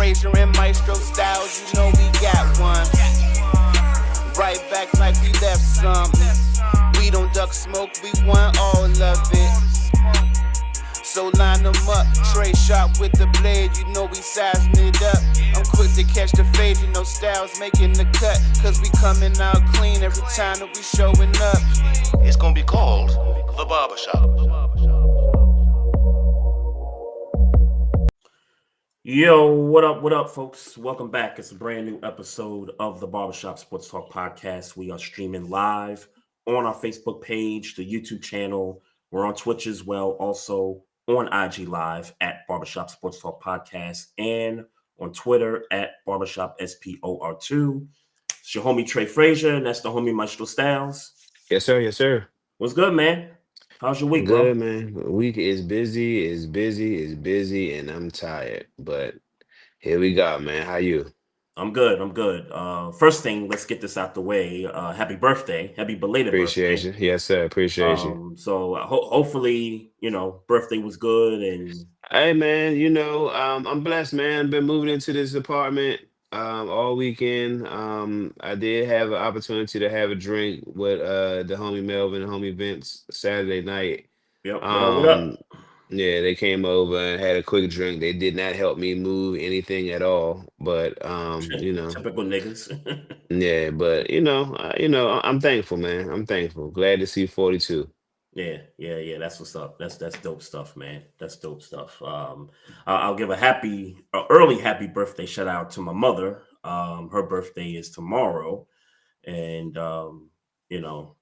Frazier and Maestro styles, you know we got one. Right back like we left some. We don't duck smoke, we want all of it. So line them up, Trey sharp with the blade, you know we sizing it up. I'm quick to catch the fade, you know Styles making the cut. Cause we coming out clean every time that we showing up. It's gonna be called The Barbershop. Yo, what up, folks? Welcome back. It's a brand new episode of the Barbershop Sports Talk Podcast. We are streaming live on our Facebook page, the YouTube channel. We're on Twitch as well, also on IG Live at Barbershop Sports Talk Podcast and on Twitter at Barbershop SPOR2. It's your homie Trey Frazier, and that's the homie Maestro Styles. Yes, sir. Yes, sir. What's good, man? How's your week, Good, bro? man. The week is busy, and I'm tired. But here we go, man. How you? I'm good. First thing, let's get this out the way. Happy birthday. Happy belated birthday. Appreciate you. Yes, sir. Appreciate you. So hopefully, birthday was good and Hey, man, I'm blessed, man. Been moving into this apartment all weekend. I did have an opportunity to have a drink with the homie Melvin and homie Vince Saturday night. yep. What up? Yeah, they came over and had a quick drink. They did not help me move anything at all, but Typical niggas. yeah, but I'm thankful, man. I'm thankful. Glad to see 42. Yeah. That's what's up. That's dope stuff, man. That's dope stuff. I'll give a early happy birthday shout out to my mother. Her birthday is tomorrow, and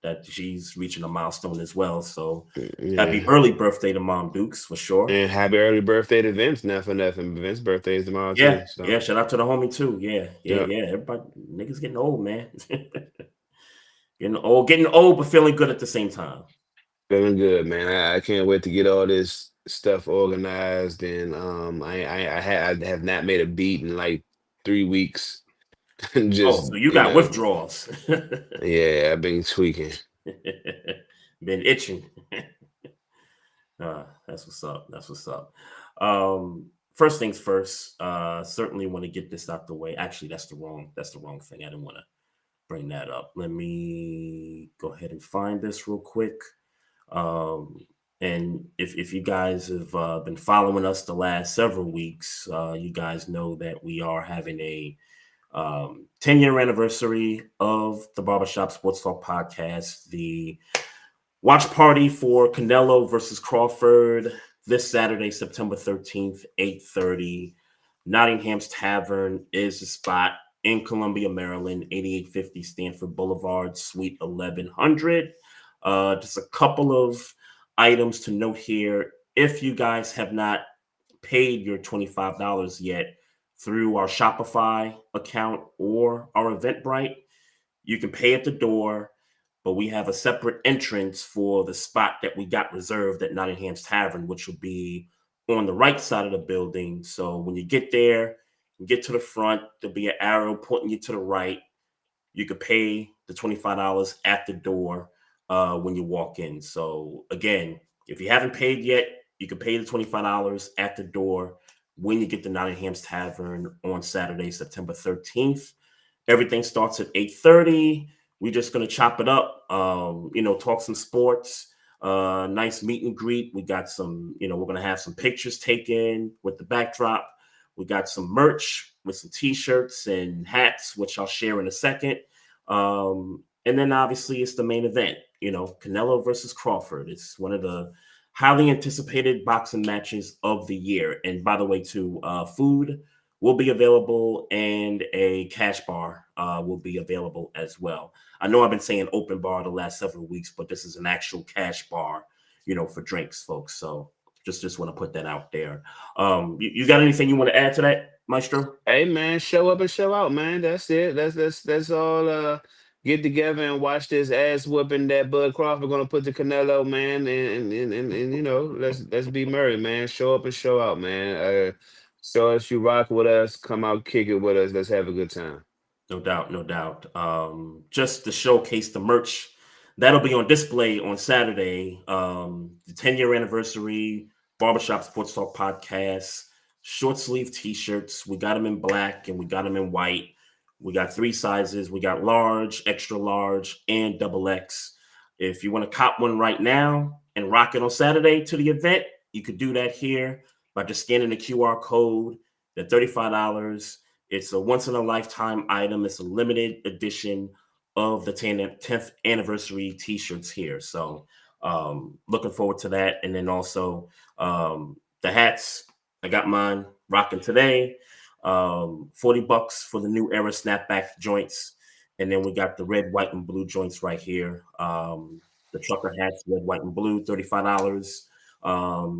that she's reaching a milestone as well. So happy Yeah. early birthday to Mom Dukes for sure. And happy early birthday to Vince. Not for nothing. Vince's birthday is tomorrow Yeah, too. So yeah. Shout out to the homie too. Yeah. Yep. Everybody, niggas getting old, man. Getting old, but feeling good at the same time. Feeling good, man. I can't wait to get all this stuff organized. And I have not made a beat in like 3 weeks. Oh, so you got withdrawals. Yeah, I've been tweaking. Been itching. That's what's up. First things first. Certainly want to get this out the way. Actually, that's the wrong thing. I didn't want to bring that up. Let me go ahead and find this real quick. And if you guys have been following us the last several weeks, you guys know that we are having a 10-year anniversary of the Barbershop Sports Talk Podcast. The watch party for Canelo versus Crawford this Saturday, September 13th, 8:30. Nottingham's Tavern is the spot in Columbia, Maryland, 8850 Stanford Boulevard, Suite 1100. Just a couple of items to note here. If you guys have not paid your $25 yet through our Shopify account or our Eventbrite, you can pay at the door, but we have a separate entrance for the spot that we got reserved at Nottingham's Tavern, which will be on the right side of the building. So when you get there, you get to the front, there'll be an arrow pointing you to the right. You can pay the $25 at the door when you walk in. So again, if you haven't paid yet, you can pay the $25 at the door when you get to Nottingham's Tavern on Saturday, September 13th. Everything starts at 8:30. We're just going to chop it up, talk some sports, nice meet and greet. We got some, we're going to have some pictures taken with the backdrop. We got some merch with some T-shirts and hats, which I'll share in a second. And then obviously it's the main event, Canelo versus Crawford. It's one of the highly anticipated boxing matches of the year. And by the way, too, food will be available and a cash bar will be available as well. I know I've been saying open bar the last several weeks, but this is an actual cash bar, for drinks, folks. So just want to put that out there. You got anything you want to add to that, Maestro? Hey, man, show up and show out, man. That's it. That's all. Get together and watch this ass whooping that Bud Crawford gonna put to Canelo, man, and let's be merry, man. Show up and show out, man. Show us you rock with us, come out, kick it with us. Let's have a good time. No doubt. Just to showcase the merch that'll be on display on Saturday. The 10-year anniversary Barbershop Sports Talk Podcast short sleeve t-shirts. We got them in black and we got them in white. We got 3 sizes. We got large, extra large, and double X. If you want to cop one right now and rock it on Saturday to the event, you could do that here by just scanning the QR code. They're $35. It's a once in a lifetime item. It's a limited edition of the 10th anniversary t-shirts here. So looking forward to that. And then also the hats. I got mine rocking today. $40 for the new era snapback joints. And then we got the red, white, and blue joints right here. The trucker hats, red, white, and blue, $35.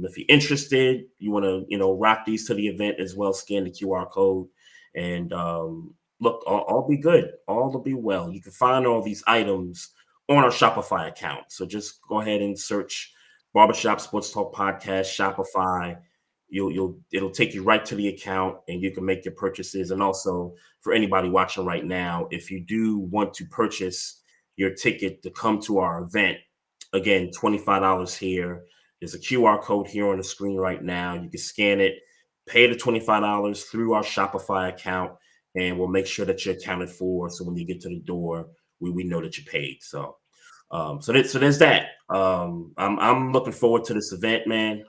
If you're interested, you want to, rock these to the event as well, scan the QR code. And look, all be good. All will be well. You can find all these items on our Shopify account. So just go ahead and search Barbershop Sports Talk Podcast, Shopify. It'll take you right to the account and you can make your purchases. And also for anybody watching right now, if you do want to purchase your ticket to come to our event, again, $25 here. There's a QR code here on the screen right now. You can scan it, pay the $25 through our Shopify account, and we'll make sure that you're accounted for. So when you get to the door, we know that you paid. So there's that. I'm looking forward to this event, man.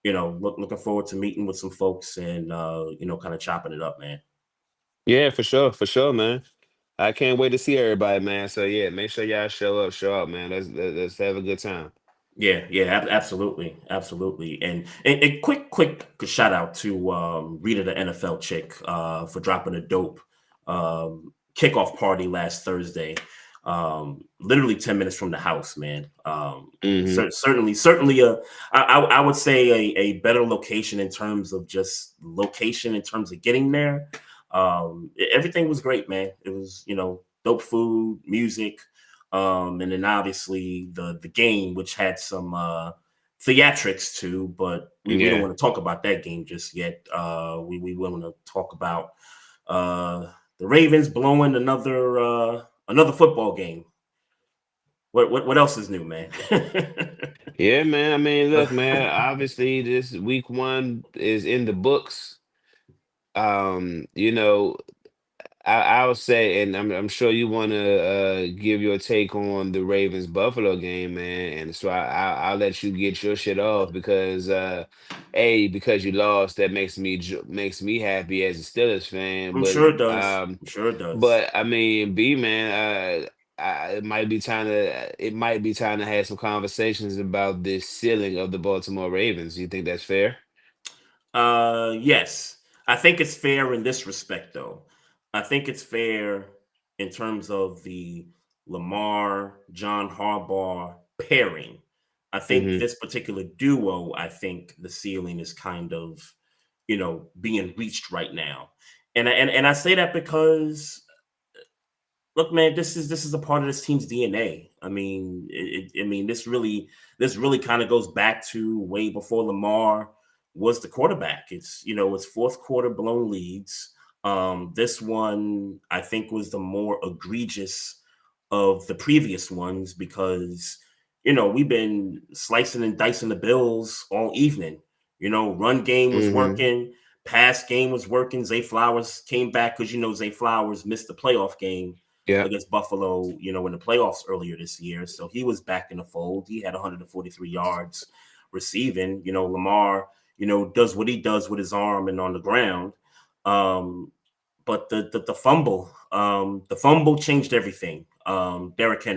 Looking forward to meeting with some folks and kind of chopping it up, man. Yeah, for sure, man. I can't wait to see everybody, man. So yeah, make sure y'all show up, man. Let's have a good time. Yeah, absolutely, absolutely. And quick shout out to Rita, the NFL chick, for dropping a dope kickoff party last Thursday. Literally 10 minutes from the house, man. Hmm. Certainly I would say a better location in terms of just location in terms of getting there. Everything was great, man. It was, dope food, music, and then obviously the game, which had some theatrics too, but we don't Yeah. want to talk about that game just yet. We want to talk about the Ravens blowing another football game. What else is new, man? Yeah, man. I mean, look, man, obviously this week 1 is in the books. You know, I'll say, and I'm sure you want to give your take on the Ravens Buffalo game, man. And so I'll let you get your shit off because because you lost, that makes me happy as a Steelers fan. I'm sure it does. I'm sure it does. But I mean, B man, it might be time to have some conversations about this ceiling of the Baltimore Ravens. You think that's fair? Yes. I think it's fair in this respect, though. I think it's fair in terms of the Lamar, John Harbaugh pairing. I think Hmm. this particular duo, I think the ceiling is kind of, being reached right now. And I say that because look, man, this is a part of this team's DNA. I mean, this really kind of goes back to way before Lamar was the quarterback. It's fourth quarter blown leads. This one I think was the more egregious of the previous ones because we've been slicing and dicing the Bills all evening. Run game was Hmm. working, pass game was working. Zay Flowers came back because Zay Flowers missed the playoff game Yeah. against Buffalo, in the playoffs earlier this year. So he was back in the fold. He had 143 yards receiving. Lamar, does what he does with his arm and on the ground. But the fumble changed everything. Derrick Hmm.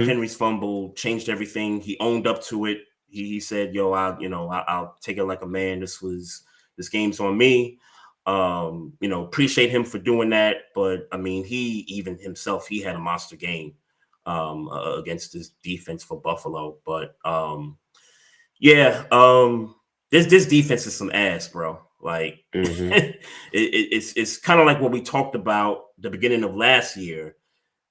Henry's fumble changed everything. He owned up to it. He said, "Yo, I'll take it like a man. This game's on me." Appreciate him for doing that. But I mean, he even himself, he had a monster game against this defense for Buffalo. But yeah, this defense is some ass, bro. Like Hmm. it's kind of like what we talked about the beginning of last year.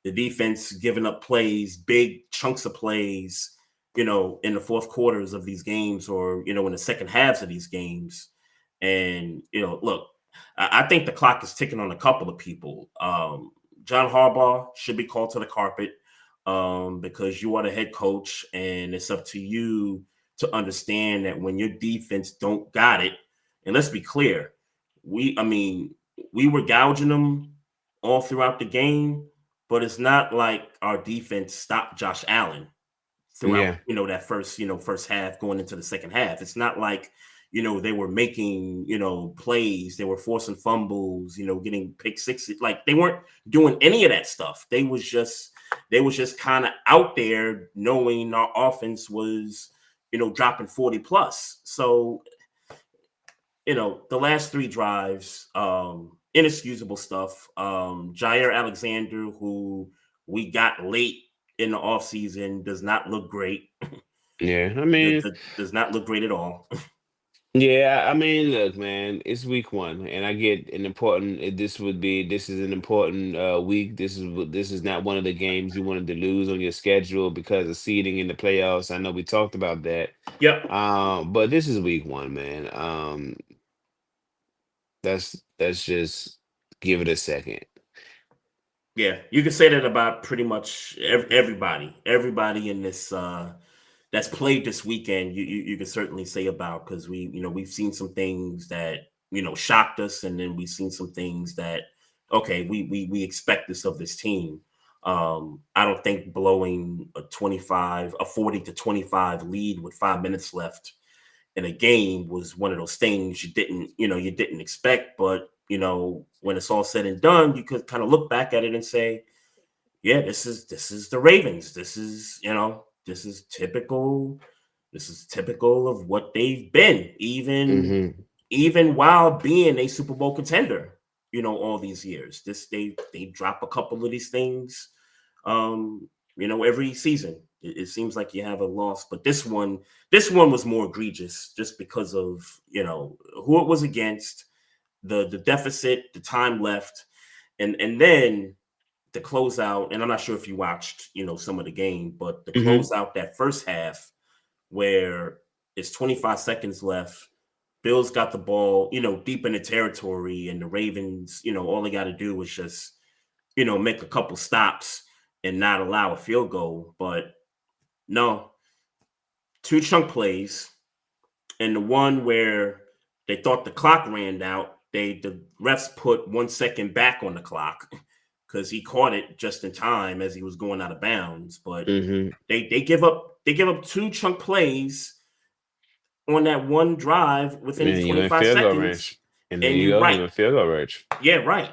The defense giving up plays, big chunks of plays, in the fourth quarters of these games or, in the second halves of these games. And, look, I think the clock is ticking on a couple of people. John Harbaugh should be called to the carpet because you are the head coach and it's up to you to understand that when your defense don't got it, and let's be clear, we were gouging them all throughout the game, but it's not like our defense stopped Josh Allen throughout, Yeah. that first half going into the second half. It's not like, they were making, plays, they were forcing fumbles, getting pick sixes. Like they weren't doing any of that stuff. They was just kind of out there knowing our offense was, dropping 40 plus. So, the last three drives, inexcusable stuff. Jair Alexander, who we got late in the offseason, does not look great. Yeah. I mean, Does not look great at all. yeah, I mean, look, man, it's week one, and I get an important. This is an important week. This is not one of the games you wanted to lose on your schedule because of seeding in the playoffs. I know we talked about that, Yep. but this is week one, man. That's just give it a second. Yeah, you can say that about pretty much everybody. Everybody in this that's played this weekend, you can certainly say about, because we've seen some things that shocked us, and then we've seen some things that okay, we expect this of this team. I don't think blowing a 40-25 lead with 5 minutes left in a game was one of those things you didn't expect. But when it's all said and done, you could kind of look back at it and say, yeah, this is the Ravens. This is typical. This is typical of what they've been, Hmm. even while being a Super Bowl contender. All these years, they drop a couple of these things. Every season it seems like you have a loss, but this one was more egregious just because of who it was against, the deficit, the time left, and then the closeout. And I'm not sure if you watched some of the game, but the Hmm. closeout, that first half where it's 25 seconds left, Bills got the ball deep in the territory, and the Ravens, all they got to do was just make a couple stops and not allow a field goal. But no, two chunk plays, and the one where they thought the clock ran out, the refs put 1 second back on the clock because he caught it just in time as he was going out of bounds. But Hmm. they give up two chunk plays on that one drive within And you in 25 field goal seconds. range, and there And you you go. right. You in field goal range. Yeah, right.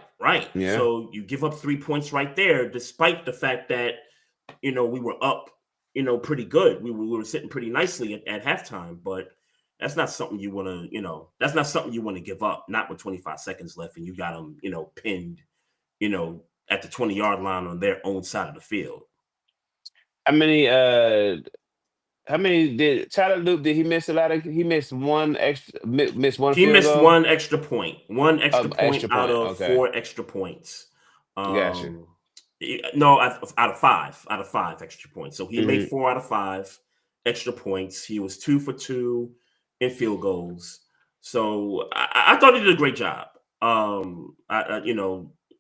Yeah. So you give up 3 points right there, despite the fact that we were up, pretty good. We were sitting pretty nicely at halftime, but that's not something you want to, that's not something you want to give up. Not with 25 seconds left, and you got them, pinned, at the 20-yard line on their own side of the field. How many? How many did Tyler Loop? Did he miss a lot of? He missed one extra. Missed one He field missed goal. one extra point Extra out point. of Okay, four extra points. gotcha. Um, no, out of five extra points. So he made Hmm. 4 out of 5 extra points. He was 2 for 2 in field goals. So I thought he did a great job.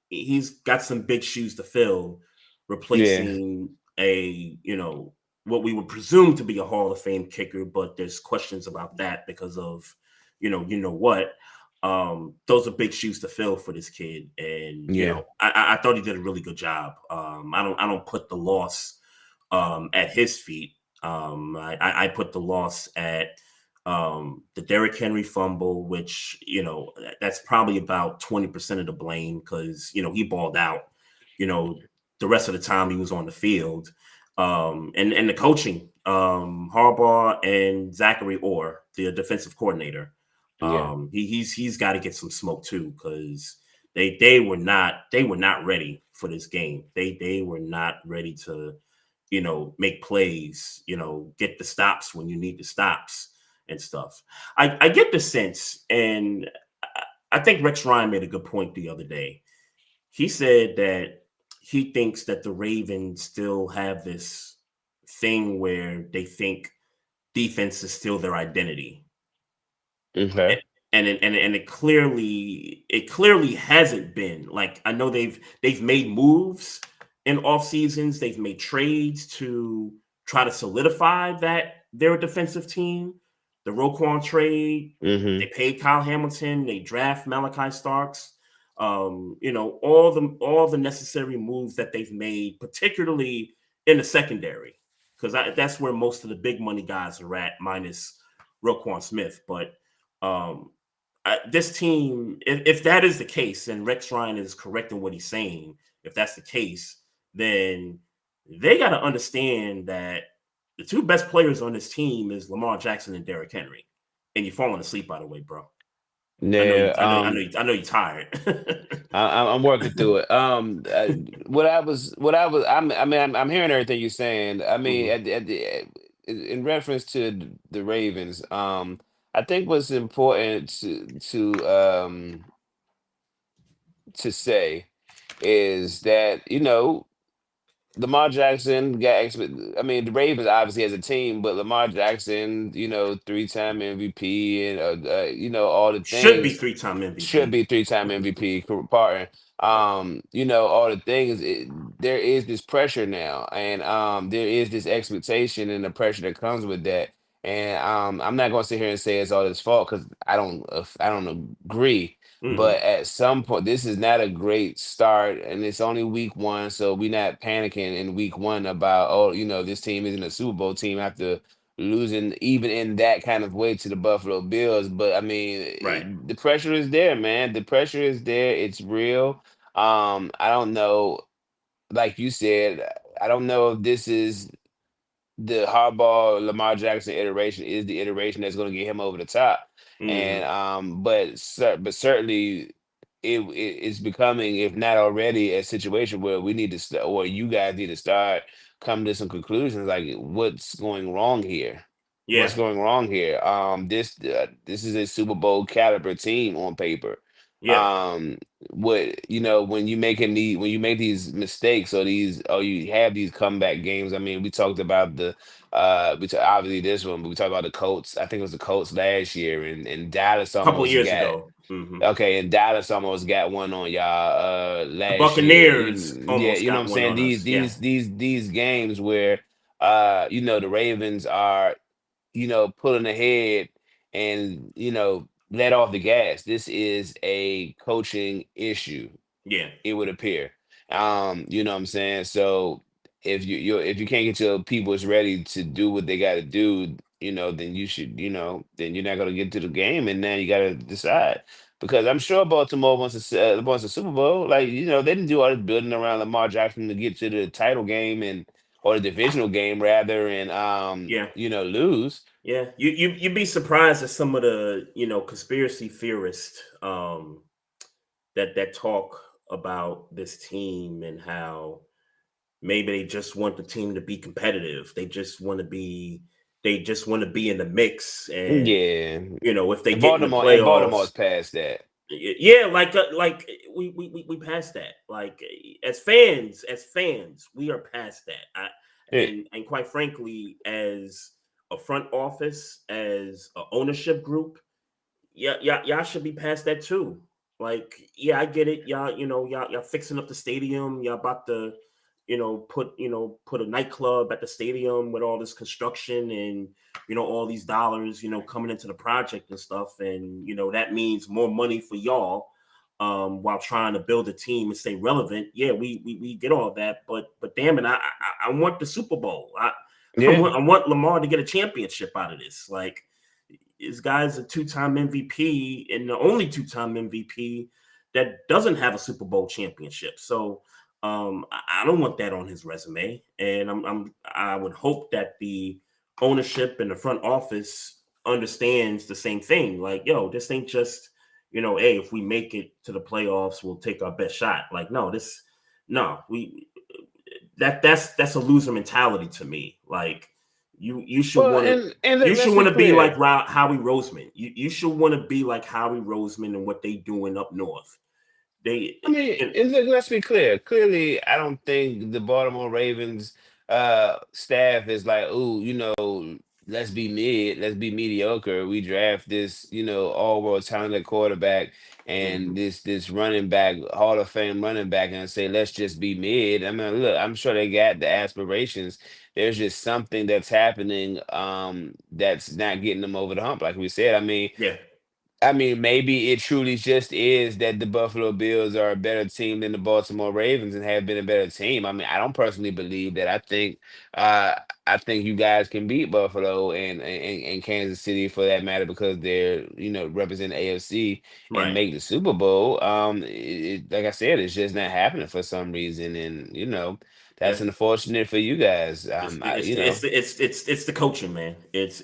He's got some big shoes to fill, Yeah, replacing what we would presume to be a Hall of Fame kicker, but there's questions about that because of what. Those are big shoes to fill for this kid, and yeah, I thought he did a really good job. I don't put the loss at his feet. I put the loss at the Derrick Henry fumble, which that's probably about 20% of the blame, because he balled out. The rest of the time he was on the field, and the coaching, Harbaugh and Zachary Orr, the defensive coordinator. yeah. He's got to get some smoke too, because they were not ready for this game. They were not ready to make plays, get the stops when you need the stops and stuff. I get the sense, and I think Rex Ryan made a good point the other day. He said that he thinks that the Ravens still have this thing where they think defense is still their identity. Okay. And it clearly hasn't been. Like, I know they've made moves in off seasons, they've made trades to try to solidify that they're a defensive team. The Roquan trade, Mm-hmm. they paid Kyle Hamilton, they draft Malachi Starks. All the necessary moves that they've made, particularly in the secondary, because that's where most of the big money guys are at, minus Roquan Smith. But um, this team, if that is the case, and Rex Ryan is correct in what he's saying, if that's the case, then they got to understand that the two best players on this team is Lamar Jackson and Derrick Henry. And you're falling asleep, by the way, bro. Yeah. I know you're tired. I'm working through it. I'm hearing everything you're saying. I mean, Hmm. in reference to the Ravens, I think what's important to say is that Lamar Jackson got I mean, the Ravens obviously as a team, but Lamar Jackson, 3-time MVP and all the Should be things three-time should MVP. be 3-time MVP partner. All the things there is this pressure now, and there is this expectation and the pressure that comes with that. And I'm not gonna sit here and say it's all his fault because I don't agree. Hmm. But at some point, this is not a great start, and it's only week one, so we're not panicking in week one about, oh, this team isn't a Super Bowl team after losing even in that kind of way to the Buffalo Bills. But I mean, Right. the pressure is there, man. The pressure is there. It's real. I don't know, like you said, I don't know if this is the Harbaugh Lamar Jackson iteration is the iteration that's going to get him over the top. And Hmm. but certainly it's becoming, if not already, a situation where we need to or you guys need to start coming to some conclusions, like what's going wrong here. What's Yeah. going wrong here? This is a Super Bowl caliber team on paper. Yeah. Um, what when when you make these mistakes or you have these comeback games. I mean, we talked about obviously this one, but we talked about the Colts. I think it was the Colts last year, and Dallas A couple almost years got ago. Hmm. okay, and Dallas almost got one on y'all The last year. Buccaneers Yeah, almost you know what got I'm one saying? on us. Yeah. These games where the Ravens are pulling ahead and let off the gas. This is a coaching issue, Yeah. it would appear. You know what I'm saying? So if you can't get your peoples ready to do what they got to do, then you should, then you're not gonna get to the game, and then you got to decide. Because I'm sure Baltimore wants a Super Bowl. Like they didn't do all this building around Lamar Jackson to get to the title game and or the divisional game rather, and Yeah. lose. Yeah. You'd be surprised at some of the conspiracy theorists that talk about this team and how maybe they just want the team to be competitive. They just want to be in the mix. And Yeah, if they and get in the Baltimore's playoffs, past that. yeah, like we passed that. Like as fans, we are past that. Yeah, And quite frankly, as a front office, as a ownership group, yeah, y'all should be past that too. Like, yeah, I get it. Y'all fixing up the stadium. Y'all about to, put a nightclub at the stadium with all this construction and all these dollars, coming into the project and stuff. And that means more money for y'all. While trying to build a team and stay relevant. Yeah, we get all that, but damn it, I want the Super Bowl. yeah. I want Lamar to get a championship out of this. Like, this guy's a two-time MVP and the only two-time MVP that doesn't have a Super Bowl championship. So I don't want that on his resume. And I would hope that the ownership and the front office understands the same thing. Like, yo, this ain't just, hey, if we make it to the playoffs, we'll take our best shot. Like, no, that's a loser mentality to me. Like, you should Well, want to and you should let's be want to be like clear. Howie Roseman. You should want to be like Howie Roseman and what they doing up north. They I mean, and, and look, let's be clear. Clearly, I don't think the Baltimore Ravens staff is like, oh, let's be mediocre. We draft this, all world talented quarterback and mhm. this running back, Hall of Fame running back, and say, let's just be mid. I mean, look, I'm sure they got the aspirations. there's just something that's happening that's not getting them over the hump. Like we said, Yeah, I mean, maybe it truly just is that the Buffalo Bills are a better team than the Baltimore Ravens and have been a better team. I mean, I don't personally believe that. Uh, I think you guys can beat Buffalo and Kansas City for that matter because they're represent the AFC and right. make the Super Bowl. Like I said, it's just not happening for some reason, and Yeah. that's unfortunate for you guys. It's the coaching, man. It's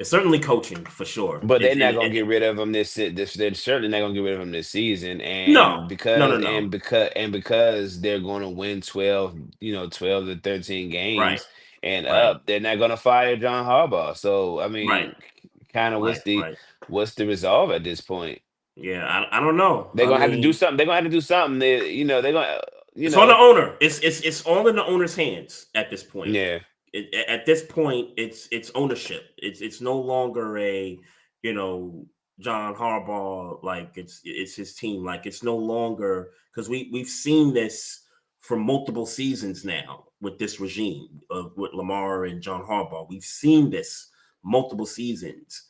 certainly coaching for sure. But they're It's not and, gonna and get rid of him this. They're certainly not gonna get rid of him this season, no, and no, no, because no. because they're gonna win 12 to 13 Right, games and right, up, they're not gonna fire John Harbaugh. So I right, mean, kind of right, right. what's the resolve at this point? Yeah, I don't know. They're I gonna have to do mean, something. They're gonna have to do something. They're gonna it's on the owner. It's all in the owner's hands at this point. yeah. At this point, it's ownership. It's no longer a you know John Harbaugh, like it's his team. Like it's no longer, because we've seen this for multiple seasons now with this regime of with Lamar and John Harbaugh. We've seen this multiple seasons.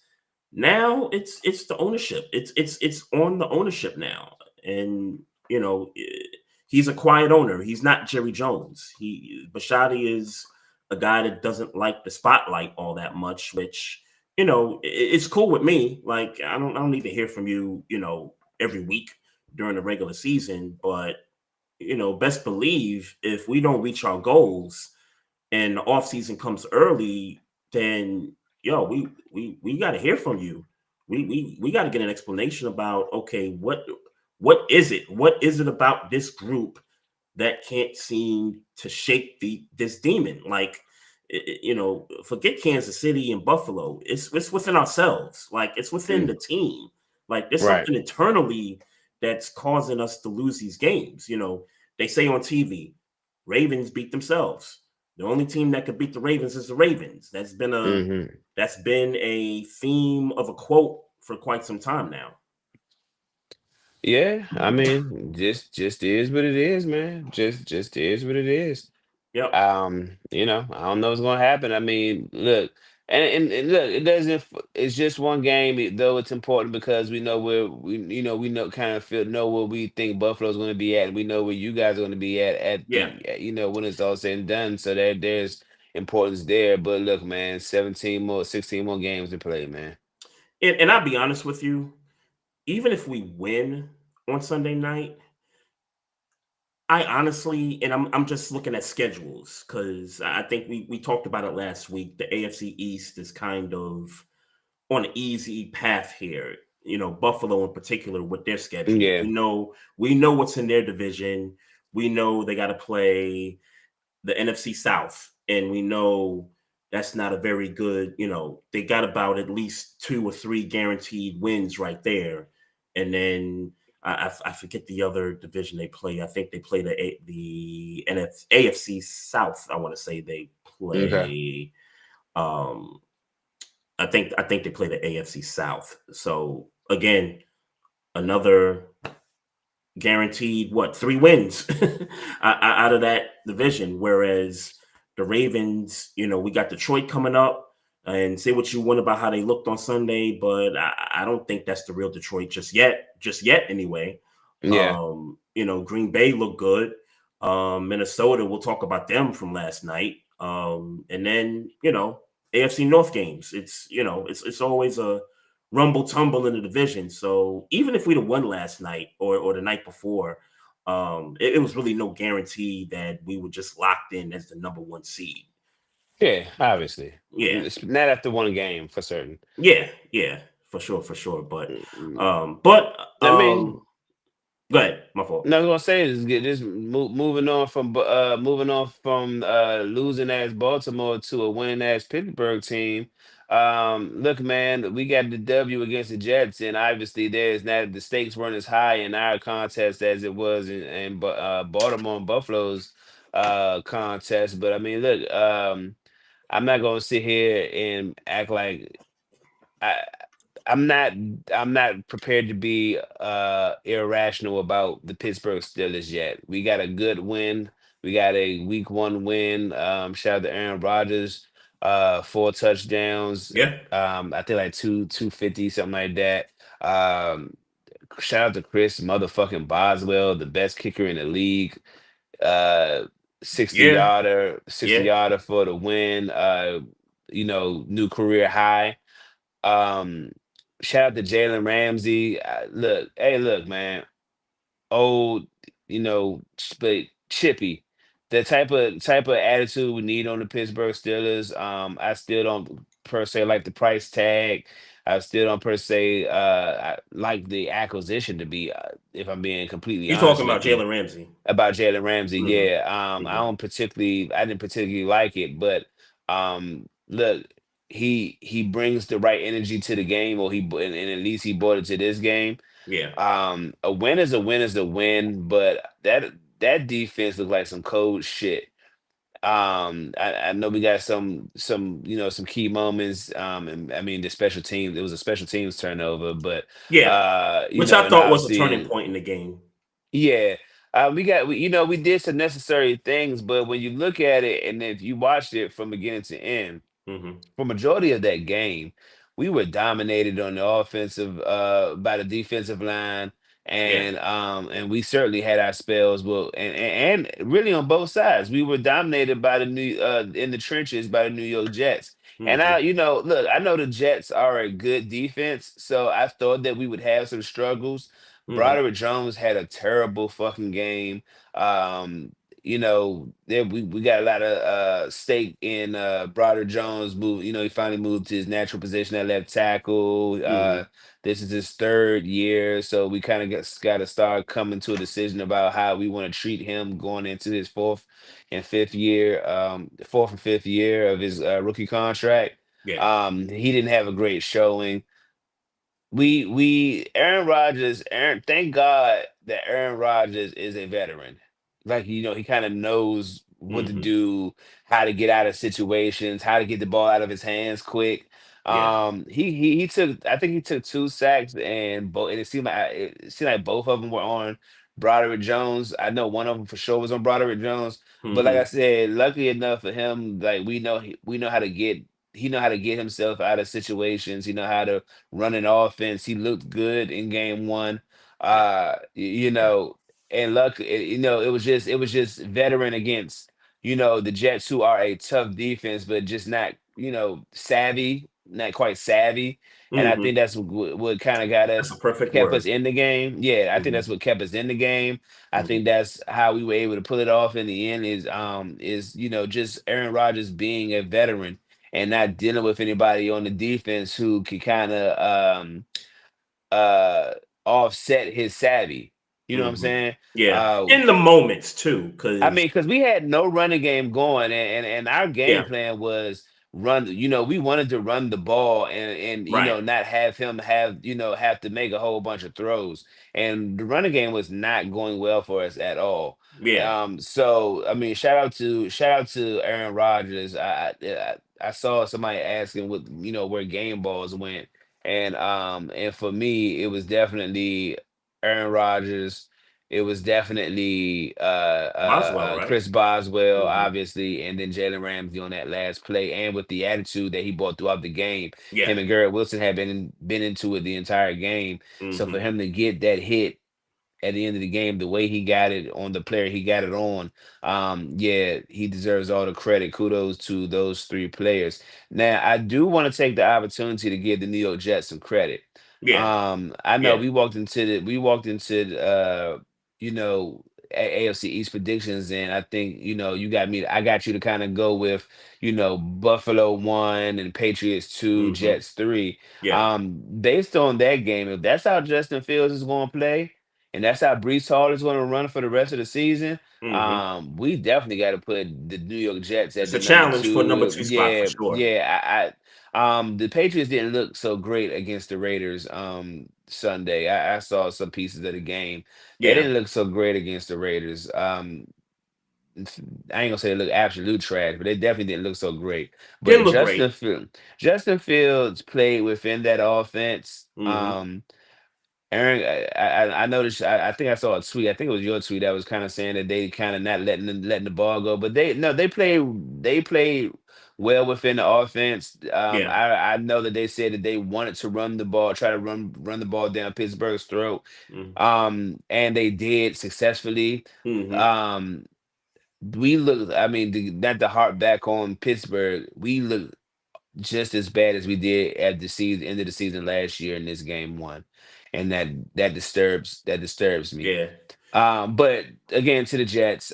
Now it's the ownership. It's on the ownership now, and you know he's a quiet owner. He's not Jerry Jones. He Bashadi is a guy that doesn't like the spotlight all that much, which it's cool with me. Like I don't need to hear from you, every week during the regular season, but best believe if we don't reach our goals and the off season comes early, then we got to hear from you. We got to get an explanation about, okay, what is it? What is it about this group that can't seem to shake this demon? Like, forget Kansas City and Buffalo. It's within ourselves. Like, it's within Mm, the team. Like, there's right. something internally that's causing us to lose these games. They say on TV, Ravens beat themselves. The only team that could beat the Ravens is the Ravens. Hmm. That's been a theme of a quote for quite some time now. Yeah, I mean, just is what it is, man. Just is what it is. Yep. I don't know what's gonna happen. I mean, look, and look, it doesn't. It's just one game, though it's important because we know where we know kind of feel know where we think Buffalo's going to be at. We know where you guys are going to be at Yeah. when it's all said and done. So there's importance there. But look, man, 16 more games to play, man. And I'll be honest with you, even if we win on Sunday night, I honestly, and I'm just looking at schedules because I think we talked about it last week. The AFC East is kind of on an easy path here. Buffalo in particular with their schedule. Yeah, We know what's in their division. We know they got to play the NFC South, and we know that's not a very good. They got about at least 2 or 3 guaranteed wins right there, and then I forget the other division they play. I think they play the AFC South. I want to say they okay, play. Um, I think they play the AFC South. So again, another guaranteed 3 wins out of that division. Whereas the Ravens, we got Detroit coming up, and say what you want about how they looked on Sunday, but I don't think that's the real Detroit just yet anyway. yeah, Green Bay looked good. Minnesota, we'll talk about them from last night. And then AFC North games. It's always a rumble tumble in the division. So even if we'd have won last night or the night before, it was really no guarantee that we were just locked in as the number 1 seed. yeah. Obviously, Yeah, it's not after one game for certain. yeah, yeah, for sure, for sure. But, Mm, um, but I mean. um, go ahead, my fault. No, I was gonna say is get this moving on from losing as Baltimore to a winning as Pittsburgh team. Look, man, we got the W against the Jets, and obviously there's not the stakes weren't as high in our contest as it was in Baltimore and Buffalo's contest. But I mean, look, I'm not gonna sit here and act like. I'm not I'm not prepared to be irrational about the Pittsburgh Steelers yet. We got a good win. We got a week 1 win. Shout out to Aaron Rodgers, 4 touchdowns. Yeah. I think like 250, something like that. Um, Shout out to Chris motherfucking Boswell, the best kicker in the league. Uh, 60 Yeah. yarder, 60 Yeah. yarder for the win. New career high. Um, Shout out to Jalen Ramsey. Look, man, old, but chippy. The type of attitude we need on the Pittsburgh Steelers. I still don't per se like the price tag. I still don't per se I like the acquisition to be, if I'm being completely You honest talking about with you Jalen Ramsey? about Jalen Ramsey. Hmm. Yeah, Hmm. I didn't particularly like it, but look, he brings the right energy to the game, or and at least he brought it to this game. Yeah. A win is a win is a win, but that defense looked like some cold shit. I know we got some key moments. And I mean the special teams. It was a special teams turnover, but Yeah. Which I and thought was a turning obviously, point in the game. yeah. We did some necessary things, but when you look at it and if you watched it from beginning to end, Hmm. for majority of that game, we were dominated on the offensive by the defensive line, Yeah. and we certainly had our spells. Well, and really on both sides, we were dominated by the new in the trenches by the New York Jets. And Hmm. look, I know the Jets are a good defense, so I thought that we would have some struggles. Hmm. Broderick Jones had a terrible fucking game. Um, we got a lot of stake in Broderick Jones move. He finally moved to his natural position at left tackle. Hmm. This is his 3rd year, so we kind of got to start coming to a decision about how we want to treat him going into his fourth and fifth year of his rookie contract. Yeah. He didn't have a great showing. Aaron Rodgers, thank God that Aaron Rodgers is a veteran. Like, he kind of knows what to Hmm. do, how to get out of situations, how to get the ball out of his hands quick. Yeah. He took, I think he took 2 sacks, and it seemed like both of them were on Broderick Jones. I know one of them for sure was on Broderick Jones, but like I Hmm. said, lucky enough for him, like we know how to get he know how to get himself out of situations. He know how to running offense. He looked good in game 1. Yeah. Yeah. And luck, it was just veteran against, the Jets, who are a tough defense, but just not, savvy, not quite savvy. And I Hmm. think that's what kind of That's a perfect kept us word. in the game. Yeah, I think Hmm. that's what kept us in the game. I Hmm. think that's how we were able to pull it off in the end just Aaron Rodgers being a veteran and not dealing with anybody on the defense who could kind of uh offset his savvy. You know what I'm Hmm. saying? Yeah. Uh In the moments too, I because mean, because we had no running game going, and our game yeah. plan was run. We wanted to run the ball and Right. not have him have to make a whole bunch of throws. And the running game was not going well for us at all. Yeah. So I mean, shout out to Aaron Rodgers. I saw somebody asking what where game balls went, and for me, it was definitely Aaron Rodgers. It was definitely Boswell, right? Chris Boswell, Hmm. obviously, and then Jalen Ramsey on that last play, and with the attitude that he brought throughout the game. Yeah. Him and Garrett Wilson had been into it the entire game. So for Hmm. him to get that hit at the end of the game, the way he got it on the player he got it on, yeah, he deserves all the credit. Kudos to those 3 players. Now, I do want to take the opportunity to give the New York Jets some credit. Yeah. I know Yeah. we walked into you know, AFC East predictions, and I think I got you to kind of go with Buffalo 1 and Patriots 2, Hmm. Jets 3. Yeah. Based on that game, if that's how Justin Fields is going to play, and that's how Brees Hall is going to run for the rest of the season, Hmm. we definitely got to put the New York Jets at It's the a number challenge for number two. two spot for Yeah, sure. yeah. The Patriots didn't look so great against the Raiders Sunday. I saw some pieces of the game. They Yeah. didn't look so great against the Raiders. I ain't gonna say they look absolute trash, but they definitely didn't look so great. Didn't But look great. Justin Fields played within that offense. Hmm. Aaron, I noticed. I think I saw a tweet. I think it was your tweet that was kind of saying that they kind of not letting the ball go, but they no, they played well within the offense. Yeah. I know that they said that they wanted to run the ball, try to run the ball down Pittsburgh's throat, Mm-hmm. and they did successfully. Mm-hmm. Um, we look. I mean, not to harp back on Pittsburgh, we look just as bad as we did at the season end of the season last year in this game one, and that disturbs me. Yeah. But again, to the Jets,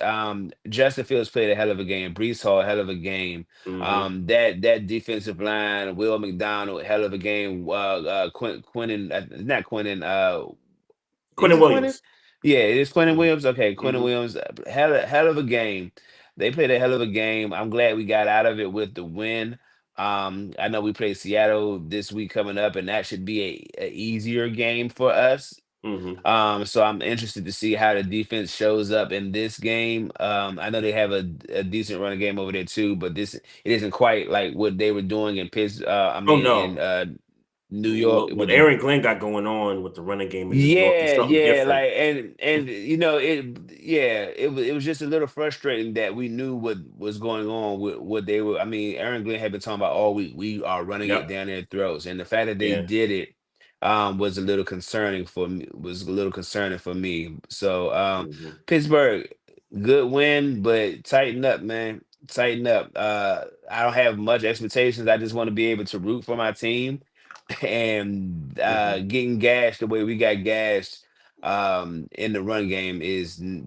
Justin Fields played a hell of a game. Brees Hall, hell of a game. Mm-hmm. That defensive line, Will McDonald, hell of a game. Quentin, not Quentin. Is Quentin it Quentin? Williams. Yeah, it is Quentin Mm-hmm. Williams. Okay, Quentin Mm-hmm. Williams, hell of a game. They played a hell of a game. I'm glad we got out of it with the win. I know we play Seattle this week coming up, and that should be a easier game for us. Mm-hmm. So I'm interested to see how the defense shows up in this game. I know they have a decent running game over there too, but this it isn't quite like what they were doing in I Oh mean in no. New York What with the Aaron Glenn got going on with the running game in New York is yeah, something yeah, different. like and it was just a little frustrating that we knew what was going on with what they were. I mean, Aaron Glenn had been talking about all week. We are running it Yep. down their throats, and the fact that they Yeah. did it was a little concerning for me. Was a little concerning for me. So Mm-hmm. Pittsburgh, good win, but tighten up, man. Tighten up. I don't have much expectations. I just want to be able to root for my team and Mm-hmm. getting gashed the way we got gashed in the run game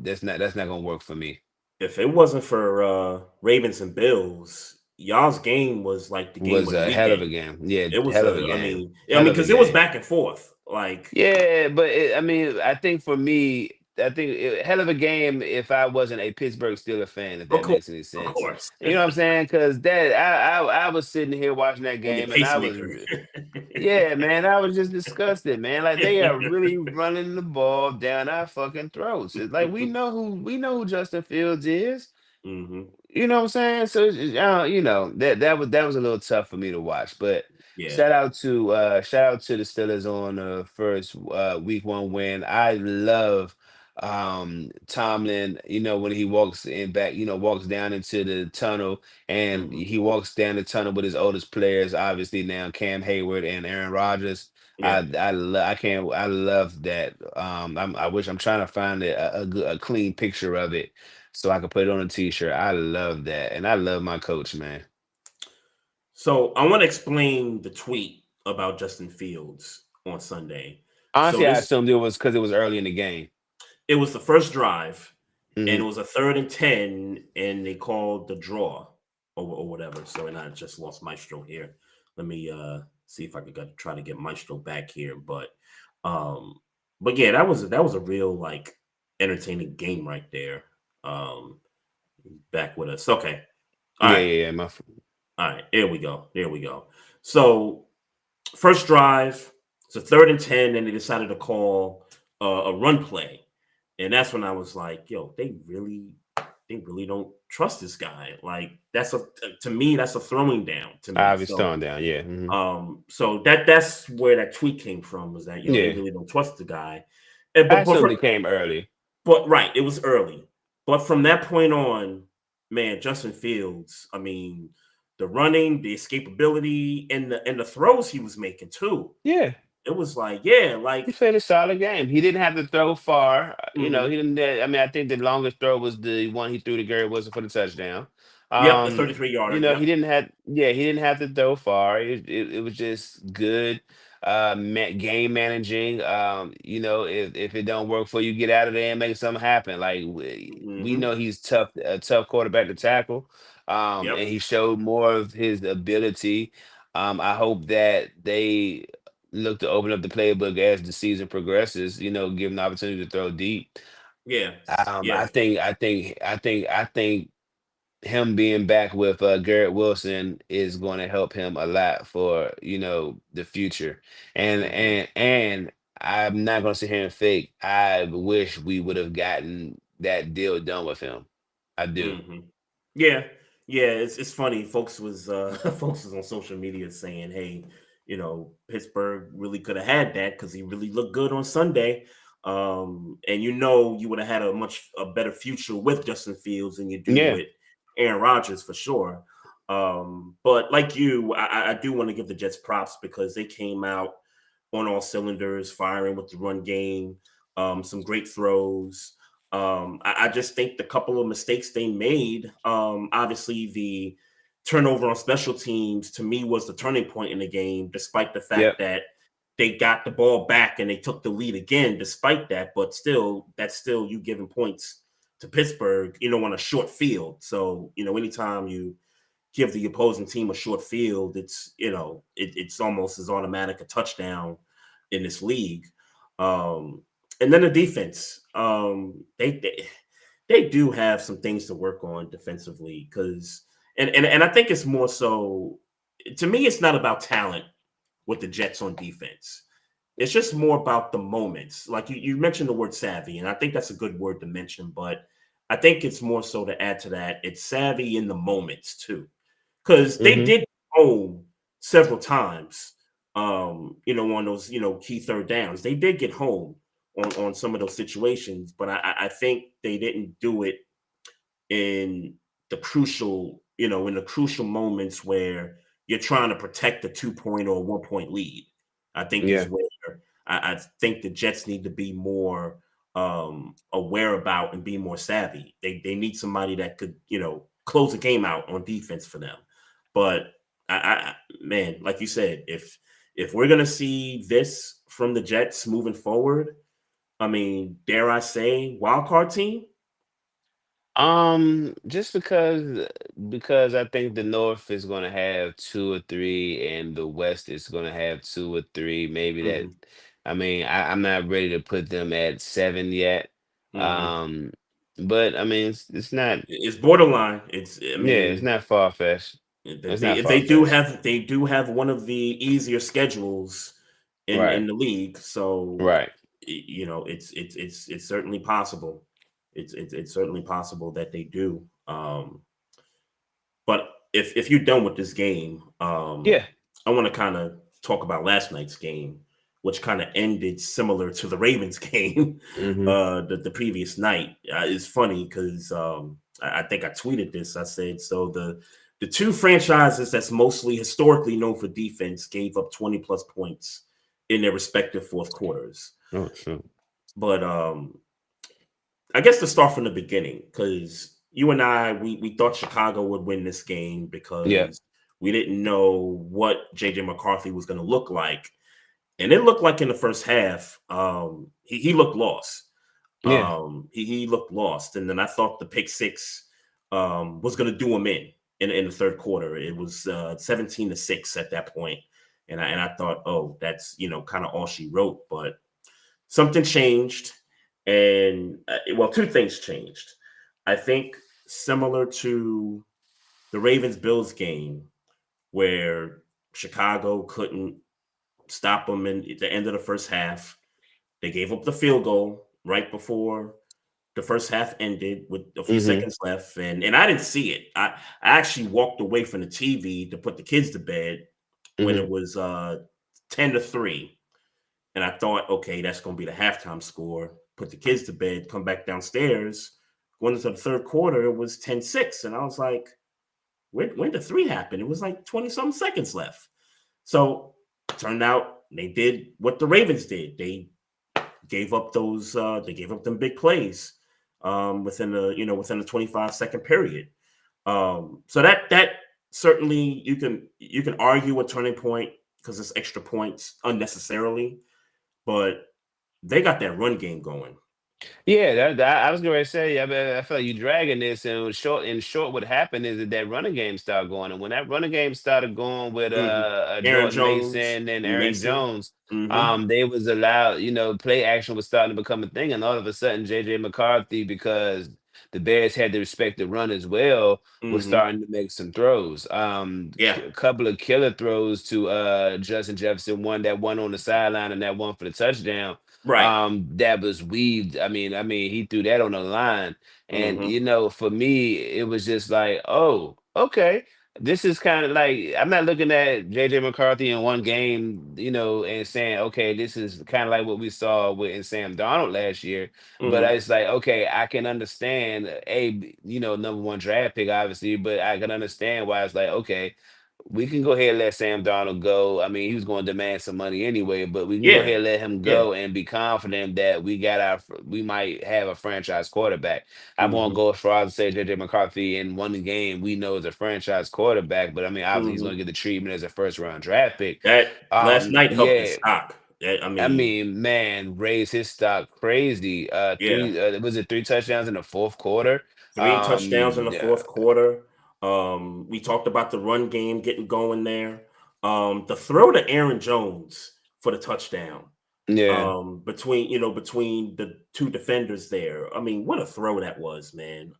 that's not gonna work for me. If it wasn't for Ravens and Bills, y'all's game was like the game Was of the a hell of a weekend. game. Yeah, It was hell of a game. I Hell mean, of a because it was game. back and forth. Like, Yeah, but I mean, I think for me, hell of a game if I wasn't a Pittsburgh Steelers fan, if of that course, makes any of sense. course, You know what I'm saying? Because that I was sitting here watching that on your game and I was pacemaker. yeah, man, I was just disgusted, man. Like they are really running the ball down our fucking throats. It's like we know who Justin Fields is. Hmm. You know what I'm saying? So that was a little tough for me to watch. But Yeah. shout out to the Steelers on the first week one win. I love Tomlin, when he walks in back, walks down into the tunnel and Hmm. he walks down the tunnel with his oldest players, obviously now Cam Hayward and Aaron Rodgers. Yeah. I love that. I wish I'm trying to find a clean picture of it so I could put it on a t-shirt. I love that. And I love my coach, man. So I want to explain the tweet about Justin Fields on Sunday. So Honestly, I this assumed it was because it was early in the game. it was the first drive, and it Hmm. was a 3rd and 10, and they called the draw or whatever. So, and I just lost Maestro here. Let me see if I could try to get Maestro back here. Um, but yeah, that was a real like entertaining game right there. Um, back with us. Okay. All Yeah, right. yeah, yeah. All right. Here we go. There we go. So first drive, it's a 3rd and 10, and they decided to call a run play, and that's when I was like, "Yo, they really don't trust this guy. Like that's to me that's a throwing down to me." Obvious So throwing down. Yeah. Hmm. that's where that tweet came from, was that they Yeah. really don't trust the guy. And, I but assumed it came early. right, it was early, but from that point on, man, Justin Fields. I mean, the running, the escapability, and the throws he was making too. Yeah. It was like, yeah, He like, played a solid game. He didn't have to throw far. He mhm. didn't. I mean, I think the longest throw was the one he threw to Gary Wilson for the touchdown. Yep, the 33 yarder. He Yep. didn't have. Yeah, he didn't have to throw far. It was just good game managing. If it don't work for you, get out of there and make something happen. Like we Hmm. know he's tough, a tough quarterback to tackle. And Yep. he showed more of his ability. I hope that they look to open up the playbook as the season progresses. Give him the opportunity to throw deep. Yeah. I Yeah. think I think him being back with Garrett Wilson is going to help him a lot for the future. And Hmm. and and I'm not going to sit here and fake. I wish we would have gotten that deal done with him. I do. Hmm. Yeah. Yeah. It's funny. Folks was folks was on social media saying, "Hey, Pittsburgh really could have had that because he really looked good on Sunday. And you would have had a better future with Justin Fields than you do Yeah. with Aaron Rodgers for sure. But like you, I do want to give the Jets props because they came out on all cylinders, firing with the run game, some great throws. I just think the couple of mistakes they made, obviously the turnover on special teams to me was the turning point in the game, despite the fact Yep. that they got the ball back and they took the lead again, despite that. But still, that's still you giving points to Pittsburgh, on a short field. So, anytime you give the opposing team a short field, it's almost as automatic a touchdown in this league. And then the defense, they do have some things to work on defensively because and I think it's more so to me, it's not about talent with the Jets on defense. It's just more about the moments. Like you mentioned the word savvy, and I think that's a good word to mention, but I think it's more so to add to that, it's savvy in the moments too. Because they Hmm. did home several times, on those, key third downs. They did get home on some of those situations, but I think they didn't do it in in the crucial moments where you're trying to protect the 2 point or 1 point lead. I think is Yeah. where I think the Jets need to be more aware about and be more savvy. They need somebody that could, close the game out on defense for them. But man, like you said, if we're gonna see this from the Jets moving forward, I mean, dare I say, wild card team? Just because I think the North is gonna have two or three, and the West is gonna have two or three. Maybe that. Hmm. I mean, I'm not ready to put them at seven yet. Hmm. Um, but I mean, it's not. It's borderline. I Yeah, it's mean, not far fetched. It's not far they do fetched. have one of the easier schedules in Right. the league. So Right. it's certainly possible. It's certainly possible that they do. But if you're done with this game, Yeah. I want to kind of talk about last night's game, which kind of ended similar to the Ravens game Hmm. the previous night. It's funny because I think I tweeted this. I said so the two franchises that's mostly historically known for defense gave up 20 plus points in their respective fourth quarters. Oh, sure. But I guess to start from the beginning, because you and I, we thought Chicago would win this game Yeah. because we didn't know what JJ McCarthy was going to look like, and it looked like in the first half, he looked lost. Yeah. He looked lost, and then I thought the pick six was going to do him in the third quarter. It was 17-6 at that point, and I thought, oh, that's kind of all she wrote, but something changed, and well, two things changed. I think similar to the Ravens Bills game, where Chicago couldn't stop them at the end of the first half. They gave up the field goal right before the first half ended with a few Hmm. seconds left, and I didn't see it. I actually walked away from the TV to put the kids to bed when Hmm. it was 10-3. And I thought, okay, that's going to be the halftime score. Put the kids to bed, come back downstairs. Going into the third quarter, it was 10-6. And I was like, when did three happen? It was like 20 some seconds left. So turned out they did what the Ravens did. They gave up them big plays within the 25-second period. So that certainly you can argue a turning point because it's extra points unnecessarily, but they got that run game going. Yeah, I was going to say, I feel like you dragging this, and short, what happened is that running game started going, and when that running game started going with Mhm. Aaron Jordan Jones, Mason and Aaron Mason. Jones, Mhm. they was allowed, play action was starting to become a thing, and all of a sudden, JJ McCarthy, because the Bears had to respect the run as well, was Mhm. starting to make some throws. Yeah. A couple of killer throws to Justin Jefferson, one on the sideline and that one for the touchdown, Right. that was weaved. I mean he threw that on the line, and Mhm. for me it was just like, oh, okay, this is kind of like I'm not looking at JJ McCarthy in one game, and saying, okay, this is kind of like what we saw with Sam Darnold last year. But Hmm. it's like, okay, I can understand number one draft pick, obviously, but I can understand why it's like, okay, we can go ahead and let Sam Darnold go. I mean, he was going to demand some money anyway, but we can go Yeah, ahead and let him yeah. go and be confident that we might have a franchise quarterback. I won't Hmm. go as far as to say JJ McCarthy in one game we know is a franchise quarterback, but I mean, obviously he's going Hmm. to get the treatment as a first round draft pick. That last night helped his Yeah, stock. I I mean, mean, man, raised his stock crazy. yeah. Was it three touchdowns in the fourth quarter? Three touchdowns in the Yeah, fourth quarter. We talked about the run game getting going there. The throw to Aaron Jones for the touchdown. yeah. Between the two defenders there. I mean, what a throw that was, man.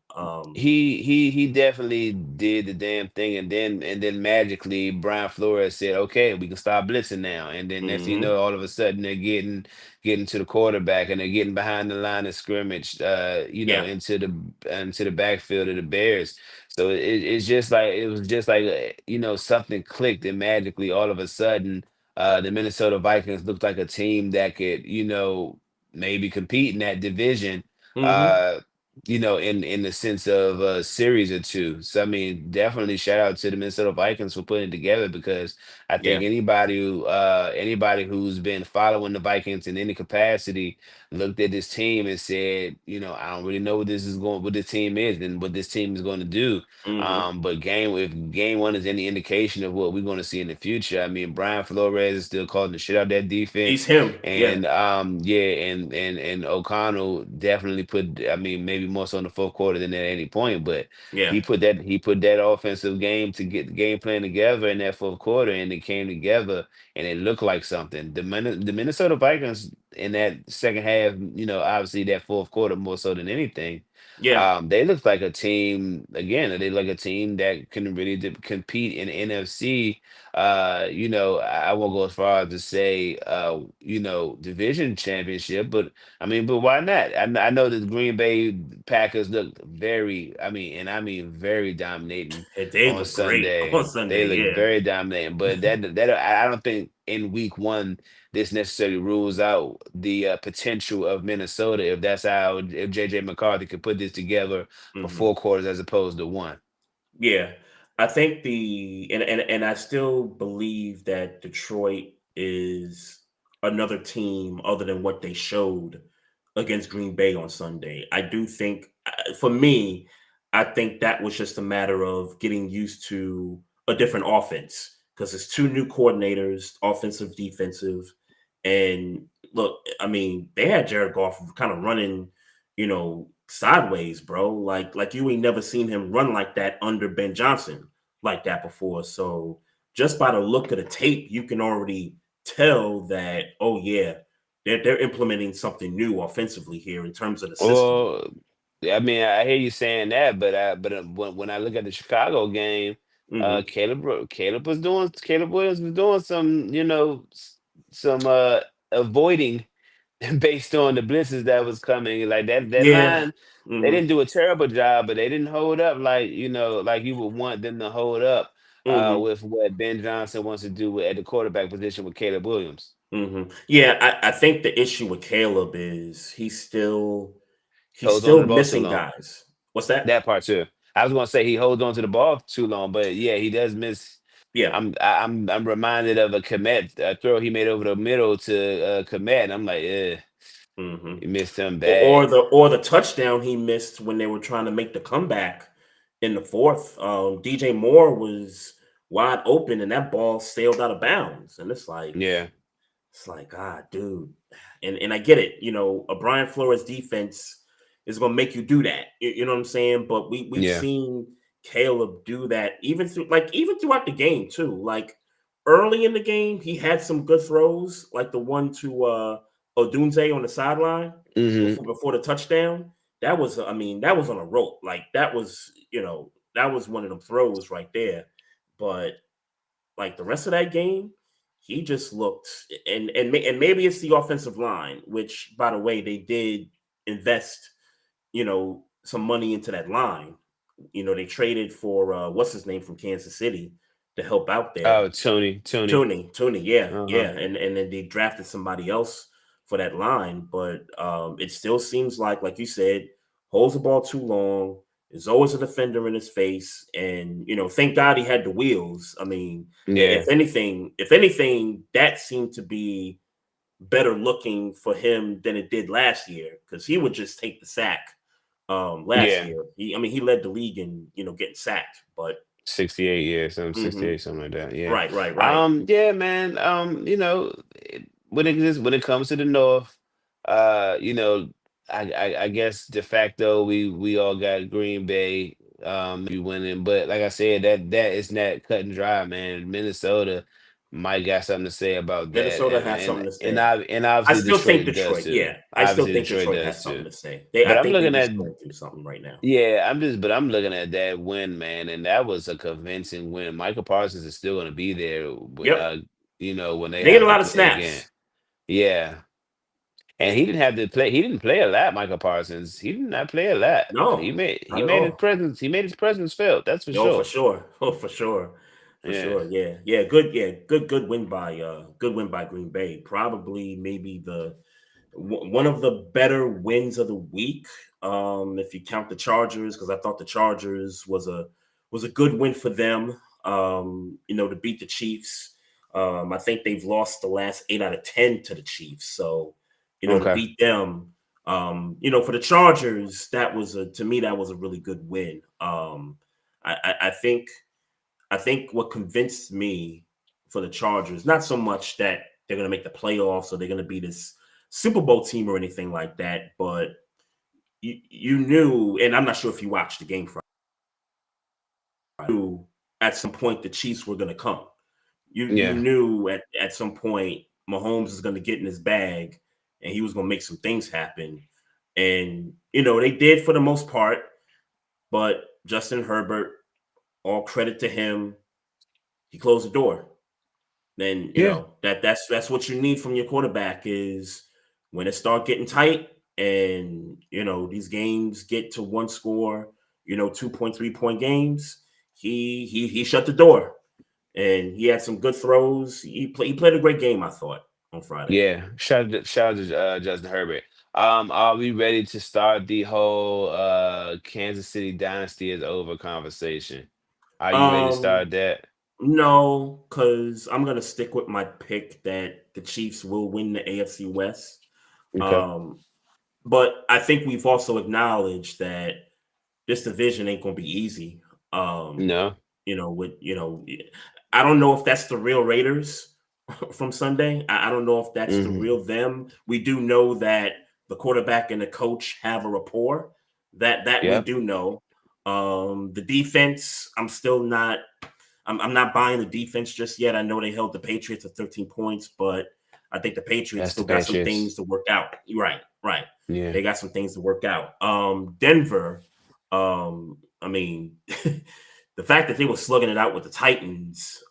He definitely did the damn thing, and then magically Brian Flores said, "Okay, we can start blitzing now." And then next thing you know, Hmm. all of a sudden they're getting to the quarterback, and they're getting behind the line of scrimmage, Yeah. into the backfield of the Bears. So it's just like it was just like something clicked, and magically all of a sudden the Minnesota Vikings looked like a team that could maybe compete in that division. Hmm. Uh, in the sense of a series or two. So I mean, definitely shout out to the Minnesota Vikings for putting it together, because I think Yeah. anybody who's been following the Vikings in any capacity looked at this team and said, I don't really know what this team is and what this team is going to do. Hmm. But if game one is any indication of what we're going to see in the future, I mean, Brian Flores is still calling the shit out of that He's defense. him. Yeah. And yeah, and O'Connell definitely put, I mean, maybe more so in the fourth quarter than at any point, but Yeah. he put that offensive game to get the game plan together in that fourth quarter, and it came together, and it looked like something. The Minnesota Vikings in that second half, obviously that fourth quarter more so than anything, Yeah. they looked like a team again. They look like a team that can really compete in the NFC. I won't go as far as to say, division championship, but I mean, but why not? I know that the Green Bay Packers looked I mean very dominating They on look great on Sunday. They Sunday. look Yeah. very dominating, but that I don't think in week one this necessarily rules out the potential of Minnesota if JJ McCarthy could put this together for Hmm. four quarters as opposed to one. Yeah, I think and I still believe that Detroit is another team other than what they showed against Green Bay on Sunday. I do think, for me, I think that was just a matter of getting used to a different offense because it's two new coordinators, offensive, defensive, and look, I mean, they had Jared Goff kind of running, sideways, bro. Like you ain't never seen him run like that under Ben Johnson like that before. So just by the look of the tape, you can already tell that, oh yeah, they're implementing something new offensively here in terms of the system. Well, I mean, I hear you saying that, but when I look at the Chicago game, Hmm. Caleb Williams was doing some, some avoiding based on the blitzes that was coming. Like that Yeah. line, they Hmm. didn't do a terrible job, but they didn't hold up like like you would want them to hold up Hmm. with what Ben Johnson wants to do at the quarterback position with Caleb Williams. Hmm. Yeah, I think the issue with Caleb is he's Holds on to still the ball too missing long. guys. What's that? That part too. I was gonna say he holds on to the ball too long, but yeah, he does miss. Yeah. I'm reminded of a Komet a throw he made over the middle to Komet, and I'm like, Hmm. he missed him Or, or bad. the touchdown he missed when they were trying to make the comeback in the fourth. DJ Moore was wide open and that ball sailed out of bounds. And Yeah, it's like, ah, dude. And I get it. A Brian Flores defense is gonna make you do that. You know what I'm saying? But we've yeah. seen Caleb do that even throughout the game too. Like early in the game, he had some good throws, like the one to Odunze on the sideline Hmm. before the touchdown. That was, I mean, that was on a rope. Like that was one of them throws right there. But like the rest of that game, he just looked, and maybe it's the offensive line, which by the way they did invest, some money into that line. they traded for what's his name from Kansas City to help out there. Oh, Tony. Tony, yeah, Uh-huh. yeah, and then they drafted somebody else for that line, but it still seems like you said, holds the ball too long. There's always a defender in his face, and thank God he had the wheels. I mean, Yeah. if anything, that seemed to be better looking for him than it did last year because he would just take the sack. Last Yeah. year, he led the league in getting sacked, but 68, yeah, mhm. 68, something like that. Yeah. Right, right, right. Yeah, man. When it comes to the North, you know, I guess de facto we all got Green Bay be winning, but like I said, that is not cut and dry, man. Minnesota might got something to say about that, Minnesota has something to say. and I obviously still think Detroit does Detroit. too. Yeah, I still Obviously think Detroit Detroit does has something too. to say. But I I'm think they're looking at just going through something right now. yeah, I'm looking at that win, man, and that was a convincing win. Michael Parsons is still going to be there, Yep, when they they get a have to lot of play again. snaps. Yeah, and he didn't have to play. He didn't play a lot. Michael Parsons. He did not play a lot, but No, he not at made his all. presence. He made his presence felt. That's for No, for sure. sure. Oh, for sure. For Yeah. sure. Yeah. Yeah. Good. Yeah. Good win by Green Bay. Probably maybe one of the better wins of the week. If you count the Chargers, because I thought the Chargers was a good win for them. To beat the Chiefs. I think they've lost the last 8 out of 10 to the Chiefs. So, to Okay. beat them, for the Chargers, to me that was a really good win. I think what convinced me for the Chargers, not so much that they're going to make the playoffs or they're going to be this Super Bowl team or anything like that, but you knew, and I'm not sure if you watched the game Friday, you knew at some point the Chiefs were going to come. You Yeah. knew at some point Mahomes is going to get in his bag and he was going to make some things happen. And they did for the most part, but Justin Herbert, all credit to him, he closed the door. Then Yeah. that's what you need from your quarterback is when it start getting tight and these games get to one score, 2 point, 3 point games. He shut the door and he had some good throws. He played a great game, I thought, on Friday. Yeah. Shout out to Justin Herbert. Are we ready to start the whole Kansas City dynasty is over conversation? Are you ready to Um, start that? no, because I'm gonna stick with my pick that the Chiefs will win the AFC West. Okay. Um, but I think we've also acknowledged that this division ain't gonna be easy. Um, No. with I don't know if that's the real Raiders from Sunday. I don't know if that's the Hmm. real them. We do know that the quarterback and the coach have a rapport. That we Yep. do know. The defense, I'm not buying the defense just yet. I know they held the Patriots to 13 points, but I think the Patriots That's still the got some things Patriots. to work out. Right, right. Yeah. They got some things to work out. Denver, I mean, the fact that they were slugging it out with the Titans,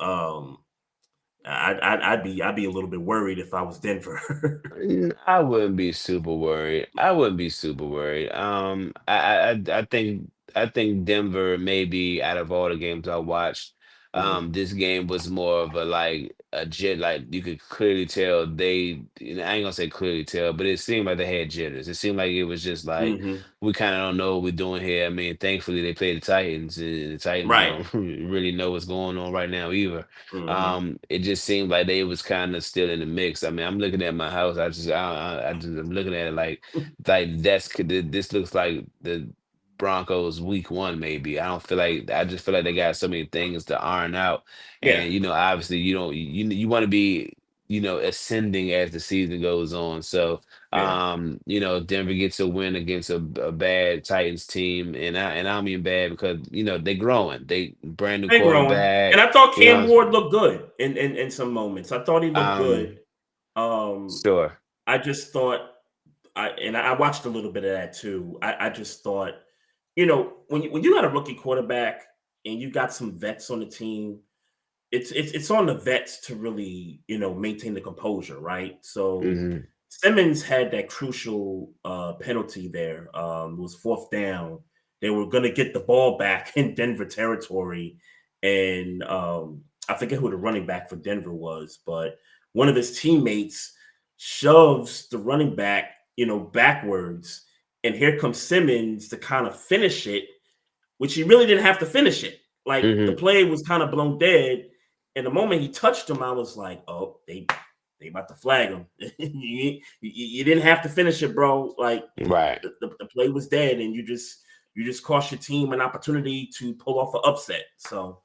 I'd be a little bit worried if I was Denver. I wouldn't be super worried. I wouldn't be super worried. I think Denver maybe out of all the games I watched, Mhm. this game was more of a like a jet. Like you could clearly tell I ain't gonna say clearly tell, but it seemed like they had jitters. It seemed like it was just like Mhm. we kind of don't know what we're doing here. I mean, thankfully they played the Titans, and the Titans Right. don't really know what's going on right now either. Mhm. It just seemed like they was kind of still in the mix. I mean, I'm looking at my house. I'm looking at it like this looks like the Broncos week one, maybe. I just feel like they got so many things to iron out. Yeah. And obviously you don't you want to be, ascending as the season goes on. So Yeah. Denver gets a win against a bad Titans team, and I mean bad because they growing. They brand new They growing. And quarterback. I thought You Cam know, Ward looked good in some moments. I thought he looked good. um, Um, sure. I just thought I watched a little bit of that too. I just thought, when you got a rookie quarterback and you got some vets on the team, it's on the vets to really, maintain the composure, right? So Hmm. Simmons had that crucial penalty there. It was fourth down, they were going to get the ball back in Denver territory. And I forget who the running back for Denver was, but one of his teammates shoves the running back, backwards. And here comes Simmons to kind of finish it, which he really didn't have to finish it. Like the Mm-hmm. play was kind of blown dead. And the moment he touched him, I was like, oh, they about to flag him. you didn't have to finish it, bro. Like Right. the play was dead, and you just cost your team an opportunity to pull off an upset. So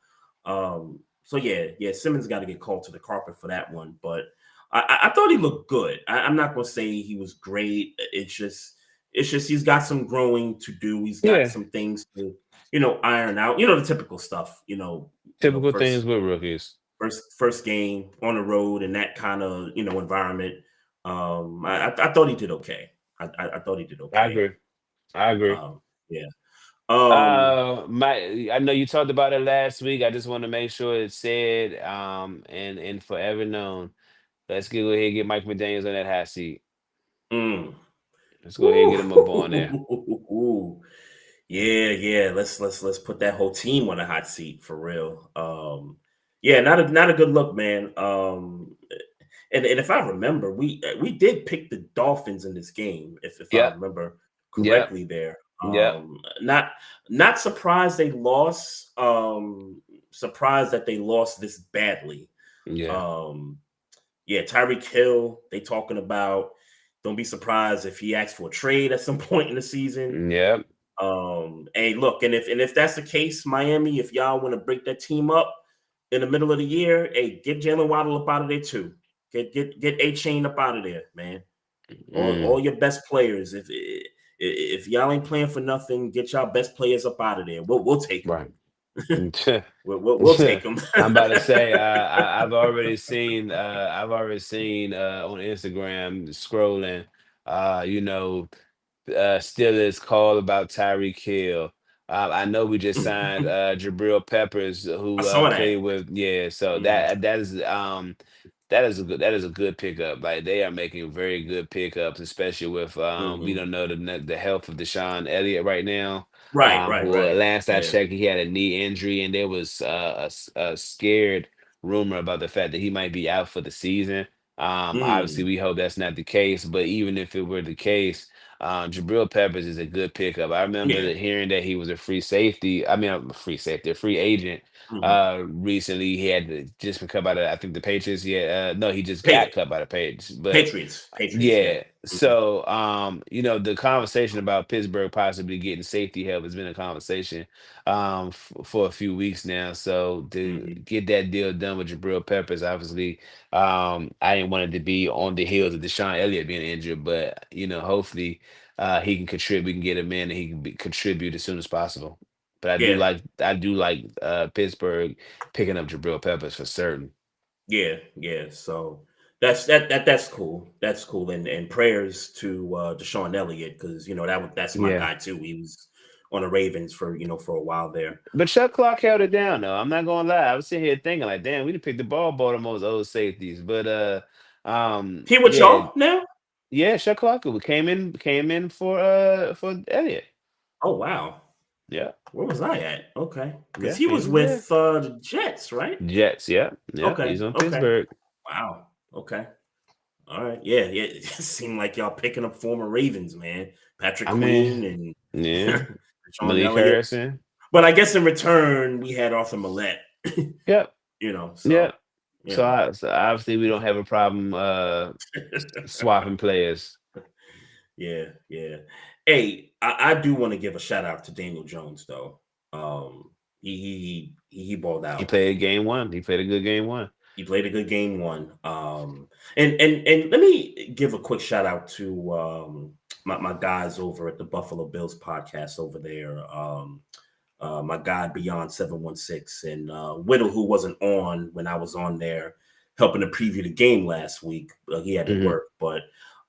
yeah, Simmons got to get called to the carpet for that one. But I thought he looked good. I'm not gonna say he was great. It's just he's got some growing to do. He's got Yeah. some things to iron out. The typical stuff. Typical things First with rookies. first game on the road in that kind of environment. I thought he did okay. I thought he did I okay. agree. I agree. Yeah. Um, I know you talked about it last week. I just want to make sure it's said, and forever known. Let's go ahead and get Mike McDaniels on that hot seat. mm. Let's go ahead and get him up on there. Ooh. Yeah. Let's put that whole team on a hot seat for real. Yeah, not a good look, man. And if I remember, we did pick the Dolphins in this game, if I Yep. remember Yep. correctly there. Yep. Not surprised they lost. Surprised that they lost this badly. Yeah. Yeah, Tyreek Hill, they talking about. Don't be surprised if he asks for a trade at some point in the season. Yep. Hey, look, and if that's the case, Miami, if y'all want to break that team up in the middle of the year, hey, get Jalen Waddle up out of there too. Get A-Chain up out of there, man. All your best players. If y'all ain't playing for nothing, get y'all best players up out of there. We'll take them. Right. We'll take them. I'm about to say I've already seen on Instagram scrolling Steelers call about Tyreek Hill. I know we just signed Jabril Peppers, I who saw that. played with so Mhm. that is a good pickup. Like they are making very good pickups, especially with we Mhm. don't know the health of Deshaun Elliott right now. Who Right. last I Yeah. checked, he had a knee injury, and there was a scared rumor about the fact that he might be out for the season. Obviously, Mm. we hope that's not the case, but even if it were the case, Jabril Peppers is a good pickup. I remember Yeah. hearing that he was a free safety. I mean, a free safety, a free agent. Mhm. Recently he had just been cut by I think the Patriots. Yeah, no, he just got Pa- cut by the Patriots. But Patriots. Yeah. yeah, Mhm. so the conversation about Pittsburgh possibly getting safety help has been a conversation for a few weeks now. So to Mhm. get that deal done with Jabril Peppers, obviously, I didn't want it to be on the heels of Deshaun Elliott being injured, but hopefully he can contribute. We can get him in and he can contribute as soon as possible. But Yeah. I do like Pittsburgh picking up Jabril Peppers for certain. Yeah. So that's cool. That's cool. And prayers to Deshaun Elliott, because that's my Yeah. guy too. He was on the Ravens for a while there. But Chuck Clark held it down though. I'm not gonna lie. I was sitting here thinking like, damn, we done picked the ball Baltimore's old safeties. But He with yeah, y'all now? yeah, Chuck Clark came in for Elliott. Oh wow. Yeah, Where was I at? Okay. Because yeah, he he was was there. with the Jets, right? Jets, yeah, yeah, he's on Okay. Pittsburgh. Wow. Okay. All right. Yeah. It seemed like y'all picking up former Ravens, man. Patrick I mean, Queen and yeah, Deshaun Malik Elliott. Harrison. But I guess in return, we had Arthur Millette. Yep, So, yep. you So, know. so obviously we don't have a problem swapping players. Yeah. Hey, I do want to give a shout out to Daniel Jones though. He balled He out. played game one. He played a good game one. He played a good game one. And let me give a quick shout out to my guys over at the Buffalo Bills podcast over there. My guy Beyond 716 and Whittle, who wasn't on when I was on there helping to preview the game last week. He had to Hmm. work, but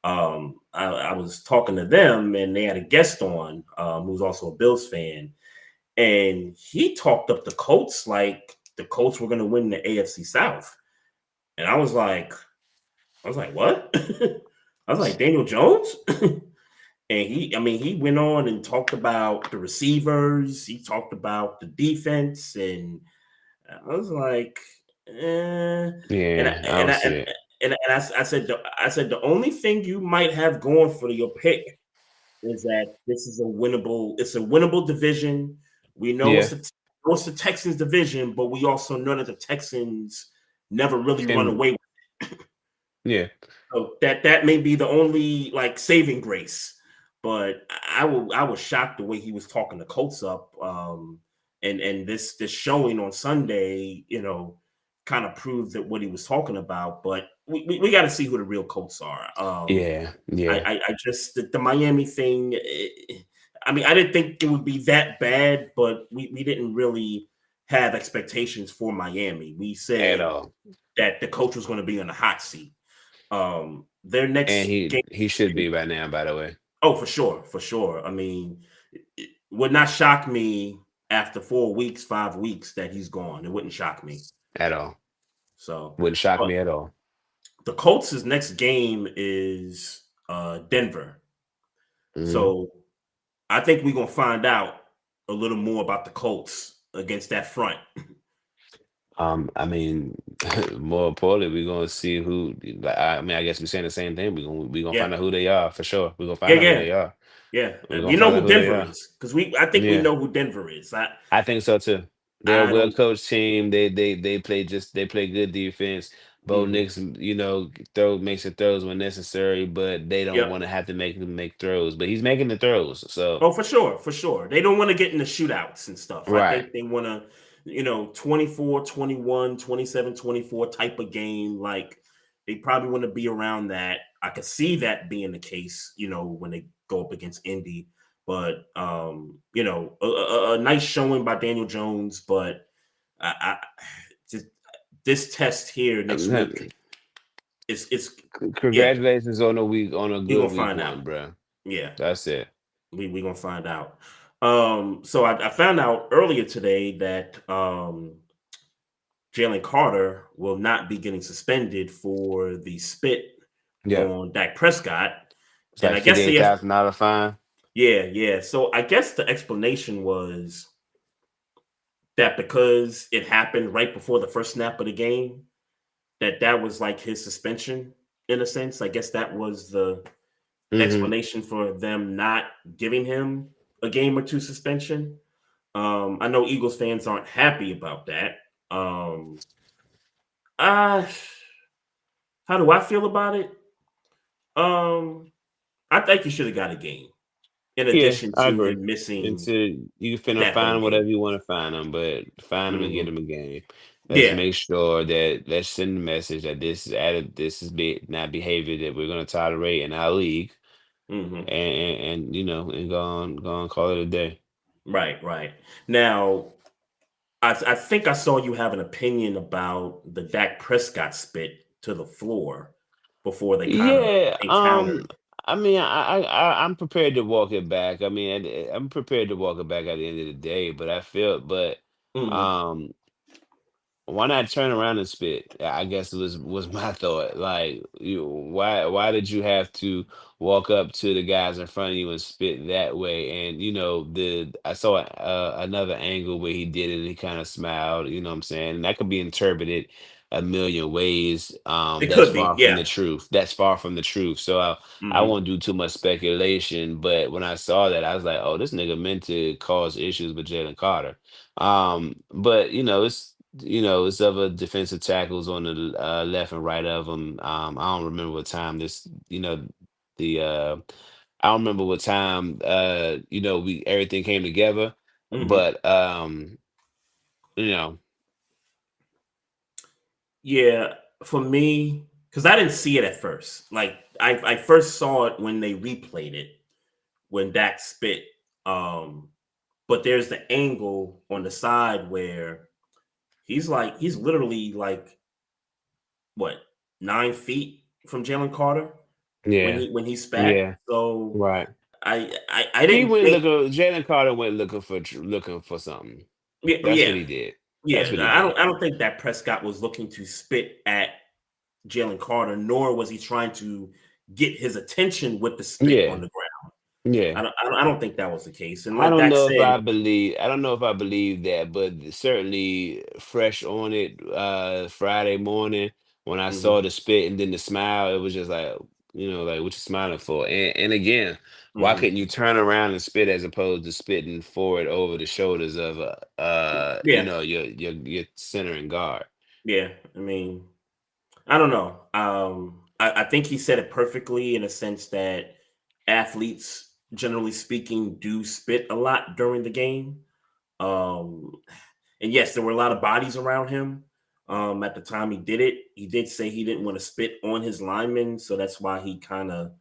I was talking to them and they had a guest on who's also a Bills fan. And he talked up the Colts like the Colts were going to win the AFC South. And I was like, what? I was like, Daniel Jones? And he went on and talked about the receivers. He talked about the defense, and I was like, eh. and I, Yeah, I and don't I, see and, it I said the only thing you might have going for your pick is that this is a winnable. It's a winnable division. We know yeah it's the Texans division, but we also know that the Texans never really run and away. yeah So that may be the only like saving grace. But I was shocked the way he was talking the Colts up. And this showing on Sunday, kind of proved that what he was talking about. But we got to see who the real Colts are. yeah I just the Miami thing. I mean, I didn't think it would be that bad, but we didn't really have expectations for Miami. We at said all. that the coach was going to be on the hot seat. Their And next game. he should be by now, by the way, Oh, for sure, for sure. I mean, it would not shock me after 4 weeks, 5 weeks that he's gone. It wouldn't shock me. at all. So, Wouldn't shock but me at all. the Colts' next game is Denver. Mhm. So I think we're gonna find out a little more about the Colts against that front. I mean, more importantly, we're gonna see who. Like, I mean, I guess we're saying the same thing. We're gonna Yeah, find out who they are for sure. We're gonna yeah, find out who yeah, they are. yeah. We're gonna We know find out who who they Denver are. is because I think we Yeah, know who Denver is. I think so too. They're a I well don't. coached team. They play good defense. Bo Mhm. Nix, throw makes the throws when necessary, but they don't Yep. want to have to make him make throws. But he's making the throws. So Oh, for sure, for sure. They don't want to get in the shootouts and stuff. I right. think they want to, 24, 21, 27, 24 type of game. Like they probably want to be around that. I could see that being the case, when they go up against Indy. But a nice showing by Daniel Jones, but I just this test here next week it's yeah, Congratulations on a we're good gonna week find out. one, bro. Yeah. That's it. We gonna find out. So I found out earlier today that Jalen Carter will not be getting suspended for the spit Yeah. on Dak Prescott, It's and like I guess $58,000 fine. yeah. So I guess the explanation was that because it happened right before the first snap of the game, that was like his suspension in a sense. I guess that was the Hmm. explanation for them not giving him a game or two suspension. I know Eagles fans aren't happy about that. Uh, how do I feel about it? Um, I think you should have got a game in Yeah, addition I to agree. him missing Until you finna that whole find whatever game. you want to find them, but find them and get Hmm. them a game. Let's Yeah. make sure that let's send a message that this is not behavior that we're gonna tolerate in our league, Hmm. and and go on call it a day. Right. Right. Now, I think I saw you have an opinion about the Dak Prescott spit to the floor before Yeah, they countered. I mean, I'm prepared to walk it back. I mean, I'm prepared to walk it back at the end of the day, but Hmm. um, why not turn around and spit? I guess was my thought. Like, why did you have to walk up to the guys in front of you and spit that way? And the I saw another angle where he did it and he kind of smiled. You know what I'm saying? And that could be interpreted a million ways. It That's could be. far from the Yeah. truth. That's far from the truth. So I Hmm. won't do too much speculation. But when I saw that, I was like, oh, this nigga meant to cause issues with Jalen Carter. But it's other defensive tackles on the left and right of them. I don't remember what time the I don't remember what time we everything came together, Hmm. but you know, Yeah, for me, because I didn't see it at first. Like I first saw it when they replayed it when Dak spit. Um, but there's the angle on the side where he's literally like what 9 feet from Jalen Carter when yeah, he spat. yeah, So right. I He didn't went think. looking. Jalen Carter went looking for something. Yeah, That's what yeah, he did. That's yeah. what he did. I don't think that Prescott was looking to spit at Jalen Carter, nor was he trying to get his attention with the spit on Yeah, the ground. Yeah. I don't think that was the case. And I like don't Dak know if said, I don't know if I believe that, but certainly fresh on it Friday morning when I hmm saw the spit and then the smile, it was just like, like what you smiling for? And again, why hmm couldn't you turn around and spit as opposed to spitting forward over the shoulders of yeah, your center and guard? yeah. I mean, I don't know. I think he said it perfectly in a sense that athletes, generally speaking, do spit a lot during the game. Um, and yes, there were a lot of bodies around him. At the time he did it, he did say he didn't want to spit on his linemen, so that's why he kind of,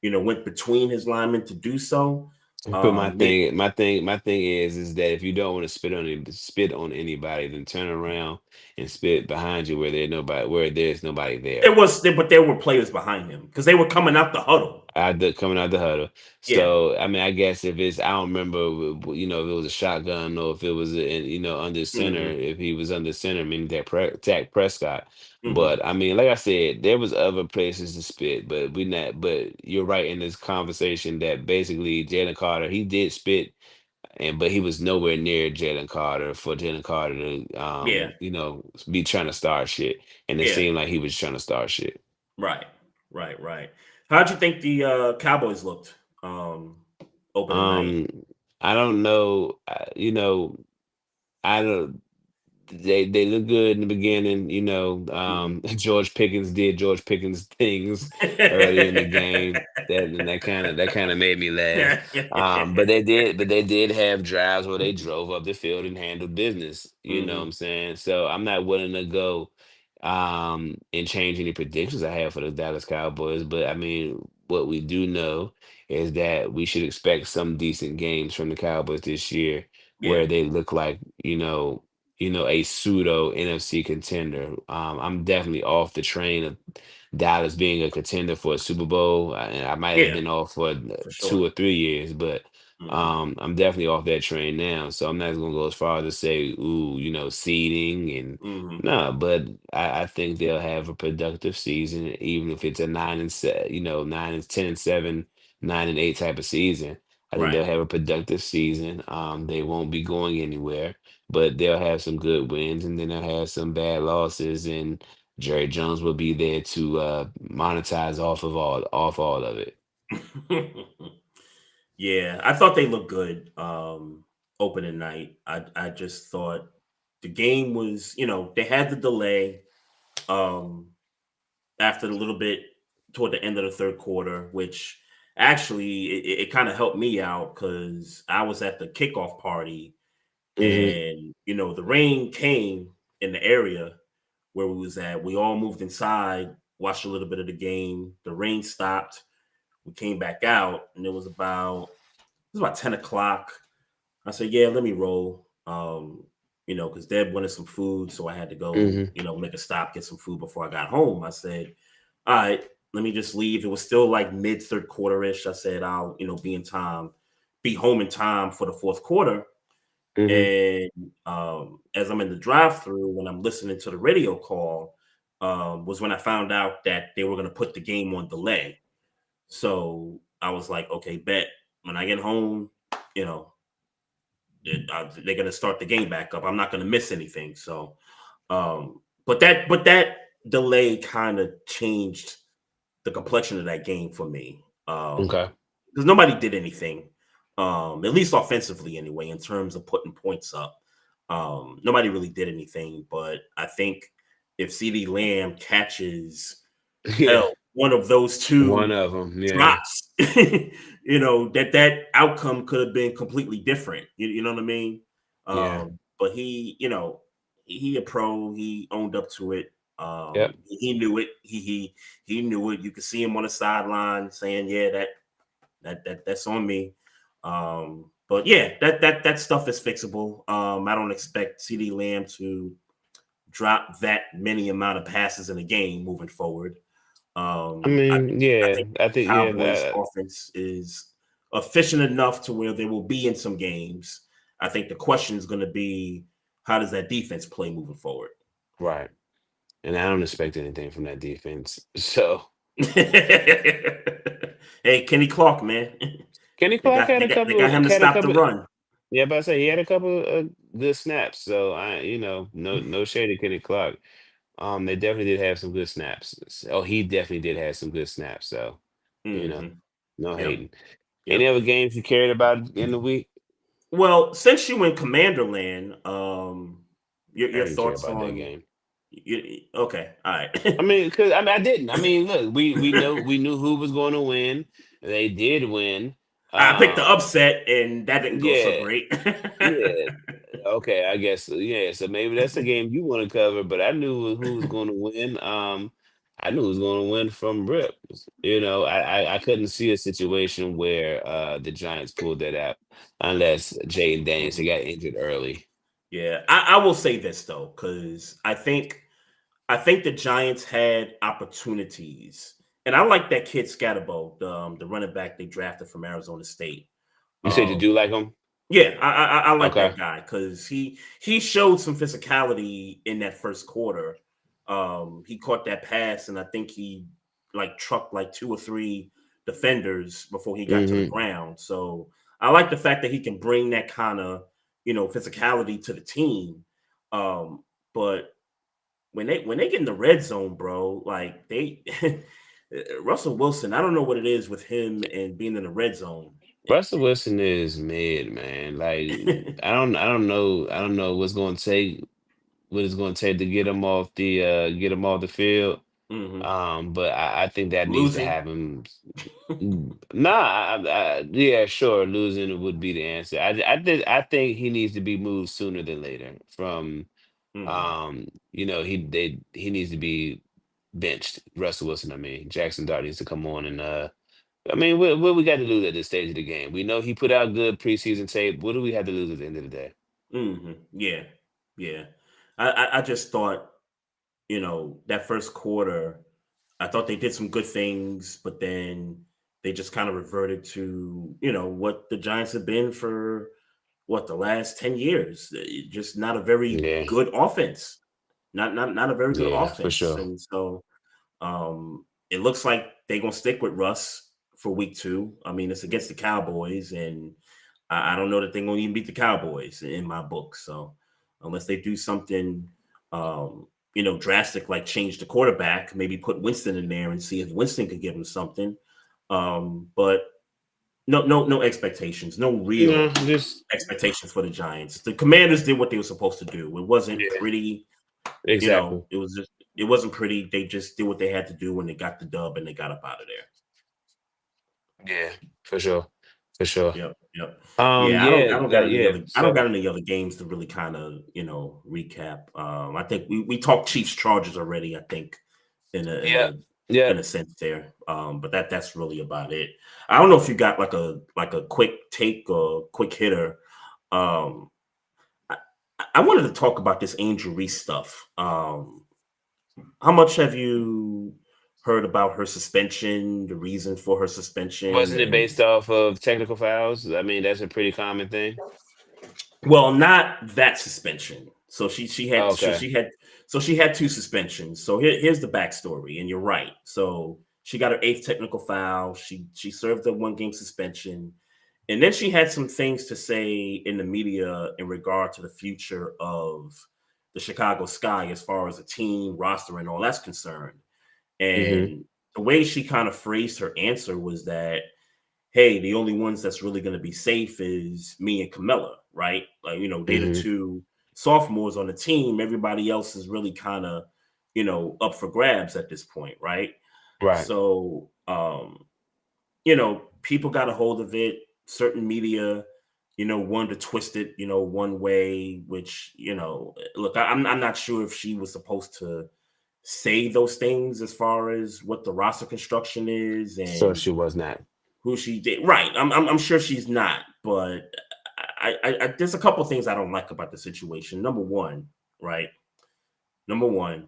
went between his linemen to do so. But my Yeah, thing, my thing, my thing is that if you don't want to spit on anybody, then turn around and spit behind you where there's nobody there. but there were players behind him because they were coming out the huddle. Coming out the huddle. Yeah. So I mean, I guess if it's I don't remember, if it was a shotgun or if it was under center. hmm If he was under center, meaning Dak Prescott. hmm But I mean, like I said, there was other places to spit, but we not. But you're right in this conversation that basically Jalen Carter he did spit, but he was nowhere near Jalen Carter for Jalen Carter to Yeah. be trying to start shit, and it Yeah. seemed like he was trying to start shit. Right. Right. How'd you think the Cowboys looked opening night? Um, I don't know. I don't. They look good in the beginning. Mhm. George Pickens did George Pickens things early in the game. That kind of made me laugh. But they did have drives where they drove up the field and handled business. You know what I'm Mhm. saying? So I'm not willing to go and change any predictions I have for the Dallas Cowboys. But I mean, what we do know is that we should expect some decent games from the Cowboys this year Yeah. where they look like, a pseudo NFC contender. I'm definitely off the train of Dallas being a contender for a Super Bowl. I might have Yeah, been off for for sure. 2 or 3 years, but Mhm. I'm definitely off that train now. So I'm not going to go as far as to say, ooh, seeding and Mhm. no, but I think they'll have a productive season, even if it's a 9-7, 9-10-7, 9-8 type of season. I think Right. they'll have a productive season. They won't be going anywhere, but they'll have some good wins and then they'll have some bad losses. And Jerry Jones will be there to monetize off all of it. Yeah, I thought they looked good opening night. I just thought the game was, they had the delay um after a little bit toward the end of the third quarter, which actually it kind of helped me out because I was at the kickoff party Hmm. and the rain came in the area where we was at. We all moved inside, watched a little bit of the game. The rain stopped. We came back out, and it was about 10 o'clock. I said, "Yeah, let me roll." Because Deb wanted some food, so I had to go, Hmm. make a stop, get some food before I got home. I said, "All right, let me just leave." It was still like mid third quarter ish. I said, "I'll, be home in time for the fourth quarter." Hmm. And as I'm in the drive-through, when I'm listening to the radio call, was when I found out that they were going to put the game on delay. So I was like, okay, bet when I get home, you know, they're going to start the game back up. I'm not going to miss anything. So, but that delay kind of changed the complexion of that game for me. Okay. Because nobody did anything, at least offensively anyway, in terms of putting points up. Nobody really did anything, but I think if CD Lamb catches Yeah. one of those One two of them. Yeah. drops, that outcome could have been completely different. You know what I mean? Yeah. But he a pro. He owned up to it. Yep. He knew it. He knew it. You could see him on the sideline saying, "Yeah, that's on me." But yeah, that stuff is fixable. I don't expect CD Lamb to drop that many amount of passes in a game moving forward. I I mean, think I yeah, think I the think, yeah, Cowboys that, offense is efficient enough to where they will be in some games. I think the question is going to be how does that defense play moving forward? right. And I don't expect anything from that defense. So Hey, Kenny Clark, man. Kenny They Clark got had they a got they got couple. him to Had a stop the couple. run. Yeah, but I say he had a couple of good snaps. So no shade to Kenny Clark. They definitely did have some good snaps. Oh, he definitely did have some good snaps. So, you know, Hmm. no Yep. hating. Any Yep. other games you cared about in the week? Well, since you in Commanderland, I your didn't care thoughts about that on game. okay, all right. I didn't. I mean, look, we knew who was going to win. They did win. I picked the Um, upset, and that didn't go so yeah, great. yeah. Okay, I guess yeah. So maybe that's the game you want to cover. But I knew who was going to win. I knew who was going to win from Rip. I couldn't see a situation where the Giants pulled that out unless Jaden Danielson Mhm. got injured early. Yeah, I will say this though, because I think the Giants had opportunities, and I like that kid Scatterbo, the running back they drafted from Arizona State. You said you Um, do like him? yeah, I like Okay. that guy because he showed some physicality in that first quarter. He caught that pass, and I think he like trucked like two or three defenders before he got to the Mm-hmm. ground. So I like the fact that he can bring that kind of physicality to the team. But when they get in the red zone, bro, like they Russell Wilson, I don't know what it is with him and being in the red zone. Russell Wilson is mid, man. Like I don't know what it's going to take to get him off the field. Hmm. But I think that needs to Losing. happen. Nah, yeah, sure, losing would be the answer. I think he needs to be moved sooner than later. Hmm. He needs to be benched. Russell Wilson, I mean, Jackson Dart needs to come on and I mean, what we got to lose at this stage of the game? We know he put out good preseason tape. What do we have to lose at the end of the day? Yeah, yeah. I just thought, that first quarter, I thought they did some good things, but then they just kind of reverted to, what the Giants have been for the last 10 years. Just not a very Yeah, good offense. Not a very good yeah, for offense. sure. And so it looks like they're gonna stick with Russ for week two. I mean, it's against the Cowboys, and I don't know that they're gonna even beat the Cowboys in my book. So unless they do something drastic like change the quarterback, maybe put Winston in there and see if Winston could give him something. But no expectations, no No, real just expectations for the Giants. The Commanders did what they were supposed to do. It wasn't yeah, pretty, exactly. it wasn't pretty. They just did what they had to do when they got the dub and they got up out of there. Yeah, for sure, for sure. Yep, yep. Yeah, I don't got any Yeah. So other games to really kind of, recap. I think we talked Chiefs Chargers already, I think, in a in yeah, a yeah. in a sense there. But that's really about it. I don't know if you got like a quick take or quick hitter. Um I, I wanted to talk about this Angel Reese stuff. How much have you heard about her suspension, the reason for her suspension, Wasn't it and based off of technical fouls? I mean, that's a pretty common thing. well, not that suspension. So she had so Okay. she had so she had two suspensions. So here's the backstory, and you're right. So she got her eighth technical foul. She served a 1 game suspension, and then she had some things to say in the media in regard to the future of the Chicago Sky as far as the team roster and all that's concerned. Mm-hmm. And the way she kind of phrased her answer was that, hey, the only ones that's really going to be safe is me and Camilla, right? Like, they're the Mm-hmm. two sophomores on the team. Everybody else is really kind of, up for grabs at this point, right? Right. So, people got a hold of it. Certain media, wanted to twist it, one way, which, look, I'm not sure if she was supposed to say those things as far as what the roster construction is So and she was not. who she did. Right. I'm sure she's not, but there's a couple things I don't like about the situation. Number one, right? Number one,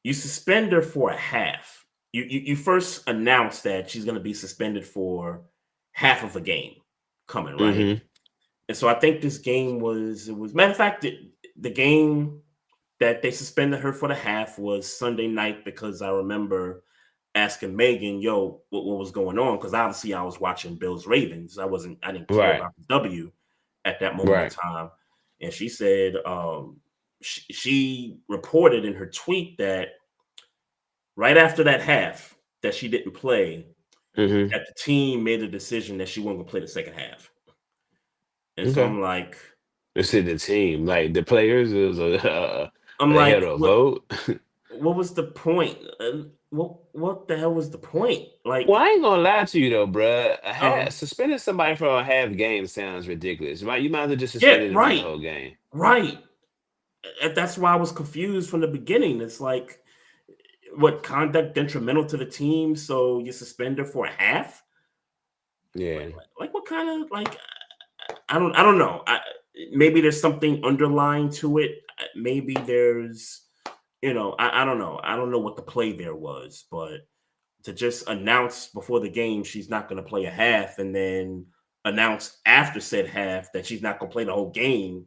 you suspend her for a half. You first announce that she's going to be suspended for half of a game coming, right? Mm-hmm. And so I think this game was matter of fact the game that they suspended her for the half was Sunday night because I remember asking Megan, yo, what was going on? Because obviously I was watching Bills Ravens. I didn't care Right. about the W at that moment in Right. time. And she said she reported in her tweet that right after that half that she didn't play, Mm-hmm. that the team made a decision that she wasn't gonna play the second half. And so Okay. I'm like, It's in the team, like the players. It was they had a what vote. was the point? What the hell was the point? Well, Like, I ain't gonna lie to you though, bruh. uh, Suspending somebody for a half game sounds ridiculous. Right? You might as well just yeah, suspend them for the right, whole game. right. That's why I was confused from the beginning. It's like, what, conduct detrimental to the team, so you suspend her for a half? Yeah. Like what kind of, like, I don't know. Maybe there's something underlying to it. Maybe there's, I don't know. I don't know what the play there was, but to just announce before the game she's not going to play a half, and then announce after said half that she's not going to play the whole game,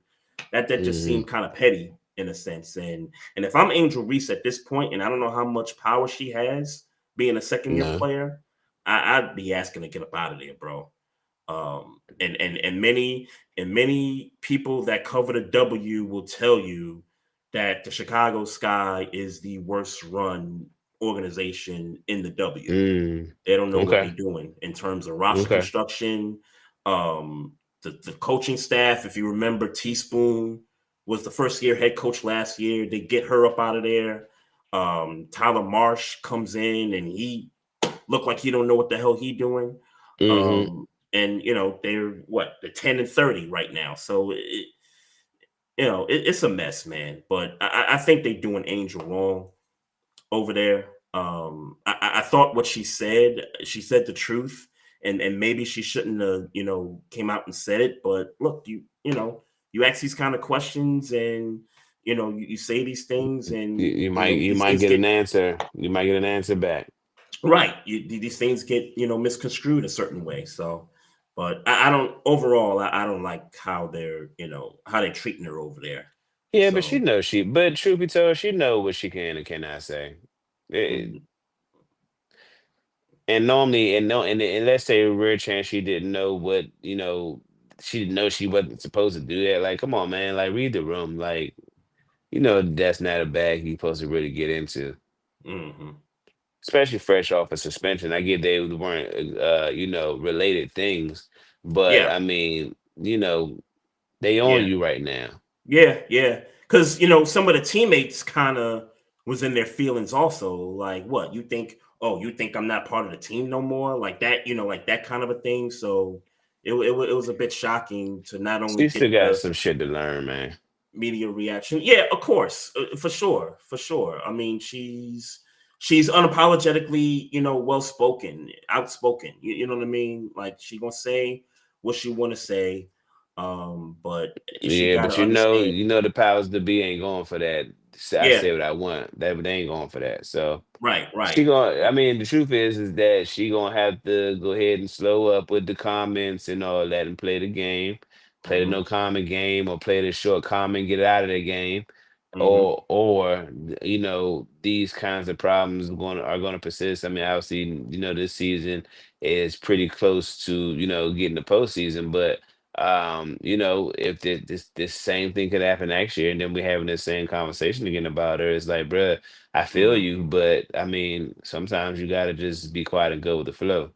that just Mm-hmm. seemed kind of petty in a sense. And if I'm Angel Reese at this point, and I don't know how much power she has being a second year No. player, I'd be asking to get up out of there, bro. And many people that cover the W will tell you that the Chicago Sky is the worst run organization in the W. Mm. They don't know what they're Okay. doing in terms of roster Okay. construction. Um, the coaching staff, if you remember, Teaspoon was the first year head coach last year. They get her up out of there. Tyler Marsh comes in and he looked like he don't know what the hell he doing. Mm-hmm. And they're 10-30 right now. So it's a mess, man. But I think they're doing Angel wrong over there. I thought what she said the truth, and maybe she shouldn't have, came out and said it. But look, you ask these kind of questions, and you say these things, You, and you might you these might things get get an answer. You might get an answer back. right. These things get misconstrued a certain way. So, but I don't overall. I don't like how they're treating her over there. Yeah, but she So, knows she. But truth be told, she know what she can and cannot say. Eh, mm, and normally, and no, and let's say a rare chance she didn't know what she didn't know she wasn't supposed to do that. Like, come on, man. Like, read the room. Like, that's not a bag you're supposed to really get into, mhm. especially fresh off a suspension. I get they weren't, related things, but Yeah. I mean, they on Yeah. you right now. Yeah, yeah. Because some of the teammates kind of was in their feelings also. Like, what you think? Oh, you think I'm not part of the team no more? Like that, like that kind of a thing. So it was a bit shocking to not only She still get got the some shit to learn, man. media reaction. Yeah, of course, for sure, for sure. I mean, she's unapologetically, well spoken, outspoken. You know what I mean? Like she gonna say what she want to say, but she Yeah, got but to understand. the powers that be ain't going for that. I Yeah, say what I want. That they ain't going for that. So right, she right. going. I mean, the truth is that she gonna have to go ahead and slow up with the comments and all that, and play the game, play the no Hmm. comment game, or play the short comment, get out of the game, Hmm. these kinds of problems are going to persist. I mean, obviously, this season is pretty close to getting the postseason, but if this same thing could happen next year, and then we're having this same conversation again about her, it's like, bruh, I feel you, Hmm. but I mean, sometimes you gotta just be quiet and go with the flow.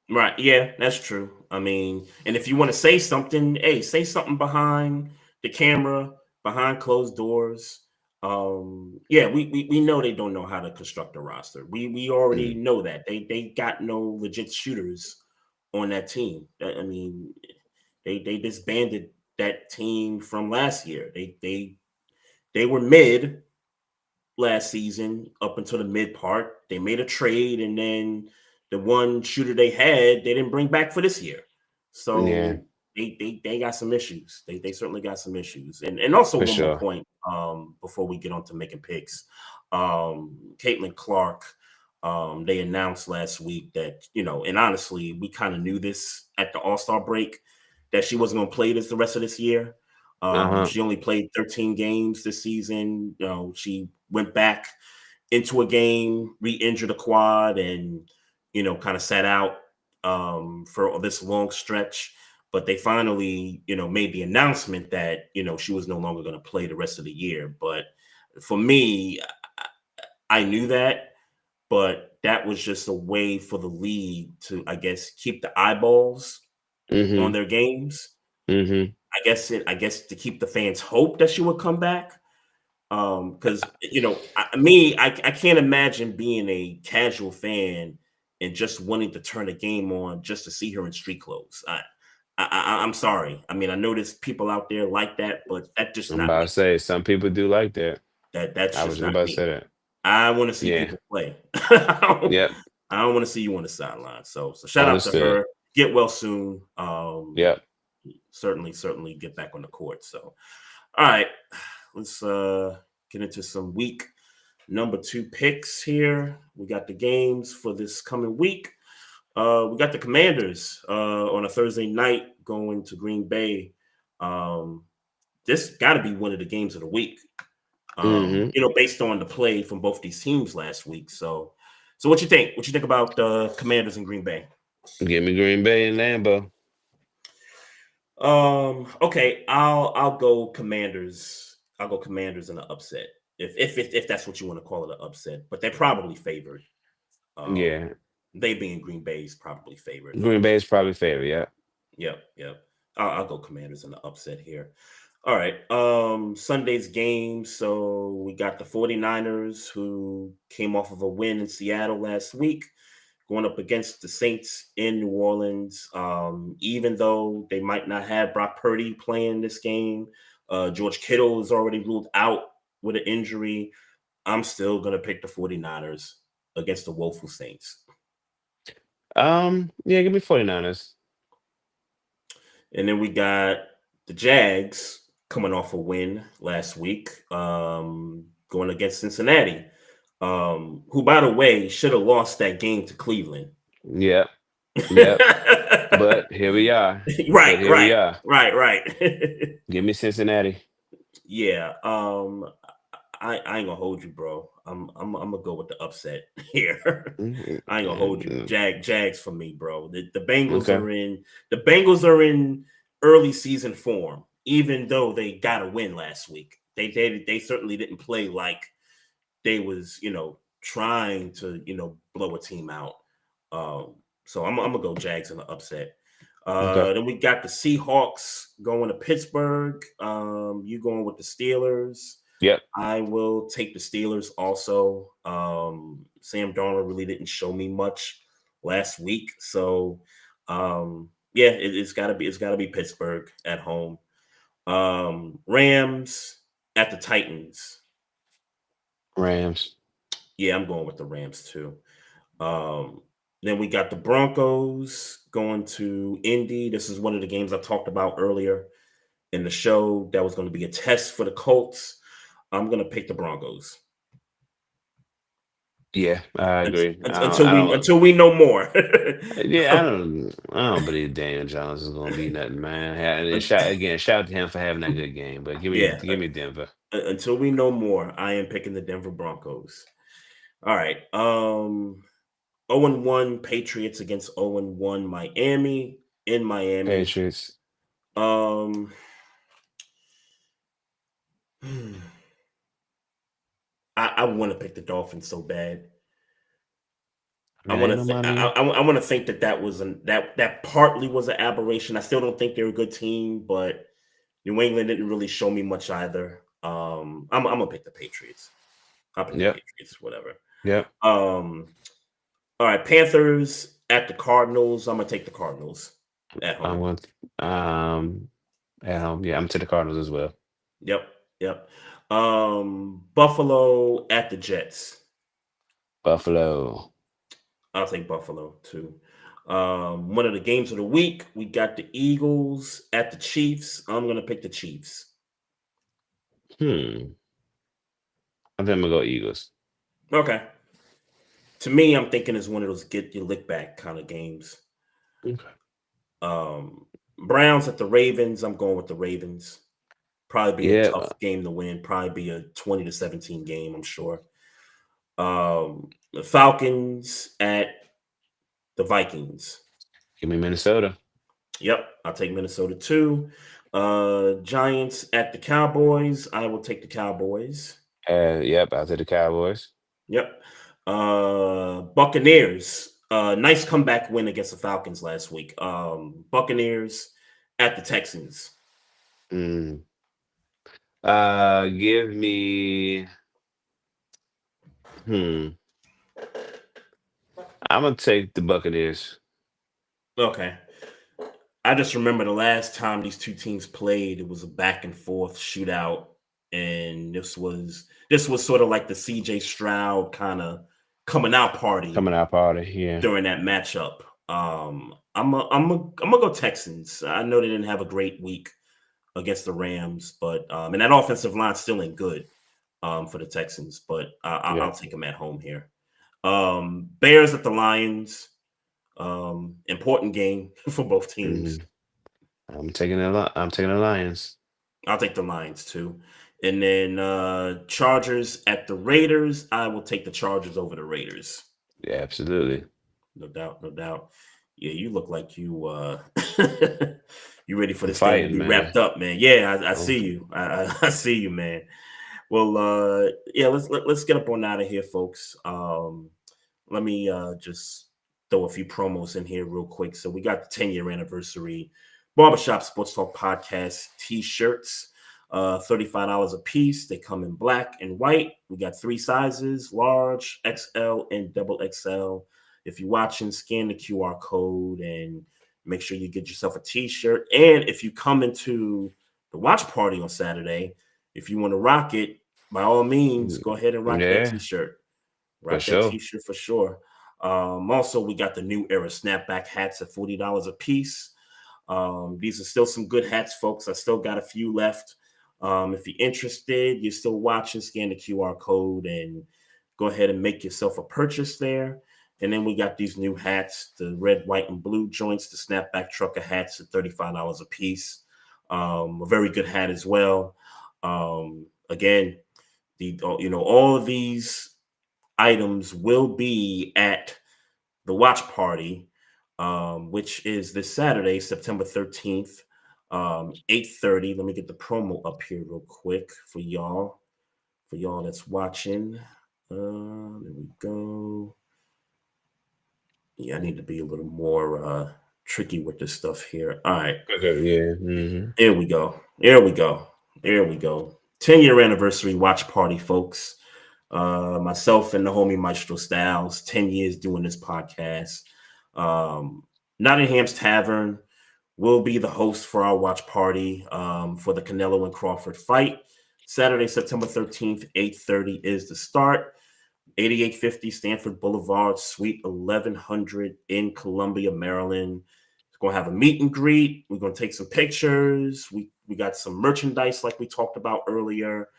Right. Yeah, that's true. I mean, and if you want to say something, hey, say something behind the camera, behind closed doors. Yeah, we know they don't know how to construct a roster. We already Mm, know that. They got no legit shooters on that team. I mean, they disbanded that team from last year. They were mid last season up until the mid part. They made a trade, and then the one shooter they had, they didn't bring back for this year. yeah, So they got some issues. They certainly got some issues. And also for one more sure. point before we get on to making picks. Caitlin Clark, they announced last week that, and honestly, we kind of knew this at the All-Star break that she wasn't going to play this the rest of this year. Uh-huh. She only played 13 games this season. She went back into a game, re-injured a quad, and kind of sat out for this long stretch. But they finally, made the announcement that she was no longer going to play the rest of the year. But for me, I knew that, but that was just a way for the league to, I guess, keep the eyeballs on Mm-hmm. their games. Mm-hmm. I guess to keep the fans' hope that she would come back. Because I can't imagine being a casual fan and just wanting to turn a game on just to see her in street clothes. I'm sorry. I mean, I know there's people out there like that, but that's just I'm not about me. to say some people do like that. That's I was just just not about to me. say that. I want to see Yeah. people play. I Yep. don't want to see you on the sideline. So shout out to Understood. her. Get well soon. Yep. Certainly get back on the court. So, all right, let's get into some week number 2 picks here. We got the games for this coming week. We got the Commanders on a Thursday night going to Green Bay. This got to be one of the games of the week. Mm-hmm. Based on the play from both these teams last week. So what you think? What you think about the Commanders in Green Bay? Give me Green Bay and Lambeau. Okay, I'll go Commanders. I'll go Commanders in an upset. If that's what you want to call it, an upset. But they're probably favored. Um, Yeah. they being Green Bay's probably favored. Green Bay is probably favorite. Yeah. Yep. I'll go Commanders in the upset here. All right. Sunday's game. So we got the 49ers who came off of a win in Seattle last week, going up against the Saints in New Orleans. Even though they might not have Brock Purdy playing this game, George Kittle is already ruled out with an injury. I'm still going to pick the 49ers against the woeful Saints. Yeah, give me 49ers. And then we got the Jags coming off a win last week, going against Cincinnati, who, by the way, should have lost that game to Cleveland. Yep. Yep. But here we are. But right, here we right, are. right. Give me Cincinnati. Yeah. I ain't gonna hold you, bro. I'm gonna go with the upset here. Mhm. I ain't gonna hold you. Jags for me, bro. The Okay. Bengals are in early season form, even though they got a win last week. They certainly didn't play like they was trying to blow a team out. So I'm gonna go Jags in the upset. Okay. Then we got the Seahawks going to Pittsburgh. You going with the Steelers? Yep. I will take the Steelers also. Sam Darnold really didn't show me much last week, so yeah, it's got to be Pittsburgh at home. Rams at the Titans. Rams. Yeah, I'm going with the Rams too. Then we got the Broncos going to Indy. This is one of the games I talked about earlier in the show. That was going to be a test for the Colts. I'm going to pick the Broncos. Yeah, I agree. Until I don't. we know more. Yeah, I don't believe Daniel Jones is gonna be nothing, man. And shout out to him for having that good game. But Yeah, give me Denver. until we know more, I am picking the Denver Broncos. All right. 0-1 Patriots against 0-1 Miami in Miami. Patriots. Um I want to pick the Dolphins so bad. I mean, ain't no money. I want to think that was that partly was an aberration. I still don't think they're a good team, but New England didn't really show me much either. I'm gonna pick the Patriots. I'll pick the Yep. Patriots, whatever. Yep. All right, Panthers at the Cardinals. I'm gonna take the Cardinals at I'm home. going at home. Yeah, I'm to the Cardinals as well. Yep. Buffalo at the Jets. Buffalo. I'll take Buffalo too. One of the games of the week, we got the Eagles at the Chiefs. I'm gonna pick the Chiefs. I think I'm gonna go Eagles. Okay. To me, I'm thinking it's one of those get your lick back kind of games. Okay. Browns at the Ravens. I'm going with the Ravens. Probably be a Yeah. tough game to win. Probably be a 20-17 game, I'm sure. The Falcons at the Vikings. Give me Minnesota. Yep, I'll take Minnesota too. Giants at the Cowboys. I will take the Cowboys. Yep, I'll take the Cowboys. Yep. Buccaneers. Nice comeback win against the Falcons last week. Buccaneers at the Texans. Mm. Give me. I'm gonna take the Buccaneers. Okay. I just remember the last time these two teams played, it was a back and forth shootout, and this was sort of like the CJ Stroud kind of coming out party Coming out party, yeah. during that matchup. I'm gonna go Texans. I know they didn't have a great week against the Rams, but and that offensive line still ain't good for the Texans, but I'll take them at home here. Bears at the Lions. Important game for both teams. I'm taking the Lions. I'll take the Lions too. And then Chargers at the Raiders. I will take the Chargers over the Raiders. Yeah, absolutely. No doubt, no doubt. Yeah, you look like you you ready for this fighting, thing to be man. wrapped up, man. Yeah, I see you. I see you, man. Well, yeah, let's get up on out of here, folks. Let me just throw a few promos in here real quick. So we got the 10-year anniversary Barbershop Sports Talk Podcast t-shirts, $35 a piece. They come in black and white. We got 3 sizes, large, XL, and double XL. If you're watching, scan the QR code and make sure you get yourself a t-shirt. And if you come into the watch party on Saturday, if you want to rock it, by all means, go ahead and rock that t-shirt. Rock that t-shirt for sure. Also, we got the new era snapback hats at $40 a piece. These are still some good hats, folks. I still got a few left. If you're interested, you're still watching, scan the QR code and go ahead and make yourself a purchase there. And then we got these new hats, the red, white, and blue joints, the snapback trucker hats at $35 a piece. A very good hat as well. Again, all of these items will be at the watch party, which is this Saturday, September 13th, 8:30. Let me get the promo up here real quick for y'all that's watching. There we go. Yeah, I need to be a little more tricky with this stuff here. All right. Yeah. Here we go. 10-year anniversary watch party, folks. Myself and the homie Maestro Styles, 10 years doing this podcast. Nottingham's Tavern will be the host for our watch party for the Canelo and Crawford fight. Saturday, September 13th, 8:30 is the start. 8850 Stanford Boulevard, Suite 1100 in Columbia, Maryland. It's going to have a meet and greet. We're going to take some pictures. We got some merchandise like we talked about earlier,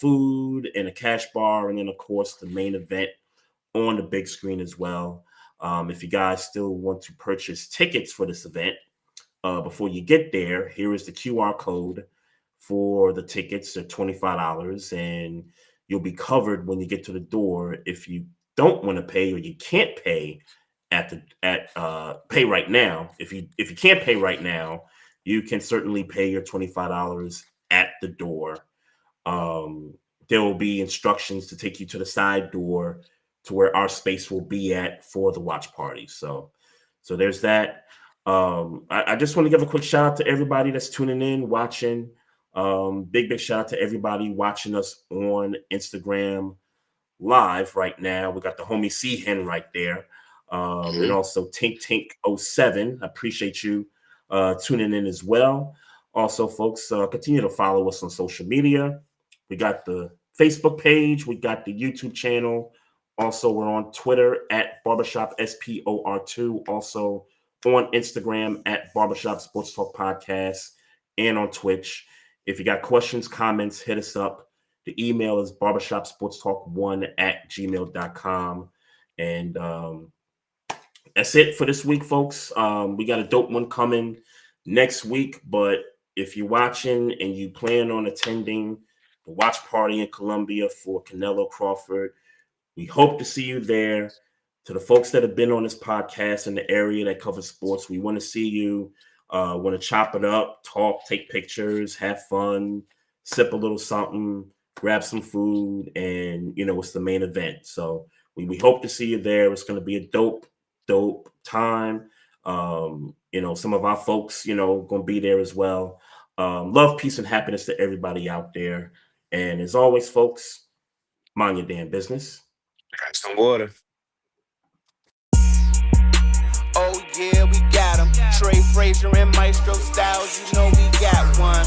food and a cash bar, and then, of course, the main event on the big screen as well. If you guys still want to purchase tickets for this event, before you get there, here is the QR code for the tickets. They're $25, and you'll be covered when you get to the door. If you don't want to pay or you can't pay pay right now, if you can't pay right now, you can certainly pay your $25 at the door. There will be instructions to take you to the side door to where our space will be at for the watch party. So there's that. I just want to give a quick shout out to everybody that's tuning in, watching. Big shout out to everybody watching us on Instagram live right now. We got the homie C Hen right there. And also Tink07. I appreciate you tuning in as well. Also, folks, continue to follow us on social media. We got the Facebook page. We got the YouTube channel. Also, we're on Twitter at Barbershop SPOR2. Also on Instagram at Barbershop Sports Talk Podcast and on Twitch. If you got questions, comments, hit us up. The email is barbershopsportstalk1@gmail.com. And that's it for this week, folks. We got a dope one coming next week. But if you're watching and you plan on attending the watch party in Columbia for Canelo Crawford, We hope to see you there. To the folks that have been on this podcast in the area that covers sports, we want to see you. Want to chop it up, talk, take pictures, have fun, sip a little something, grab some food, and it's the main event. So we hope to see you there. It's going to be a dope time. Some of our folks, going to be there as well. Love, peace, and happiness to everybody out there. And as always, folks, mind your damn business. Drink some water. Oh yeah, we got him. Trey, Frazier, and Maestro Styles, you know we got one.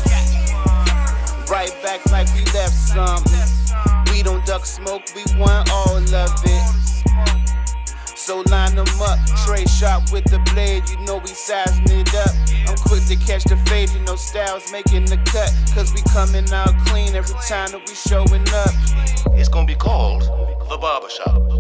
Right back like we left something. We don't duck smoke, we want all of it. So line them up, Trey shot with the blade, you know we sizing it up. I'm quick to catch the fade, Styles making the cut. Cause we coming out clean every time that we showing up. It's gonna be called The Barbershop.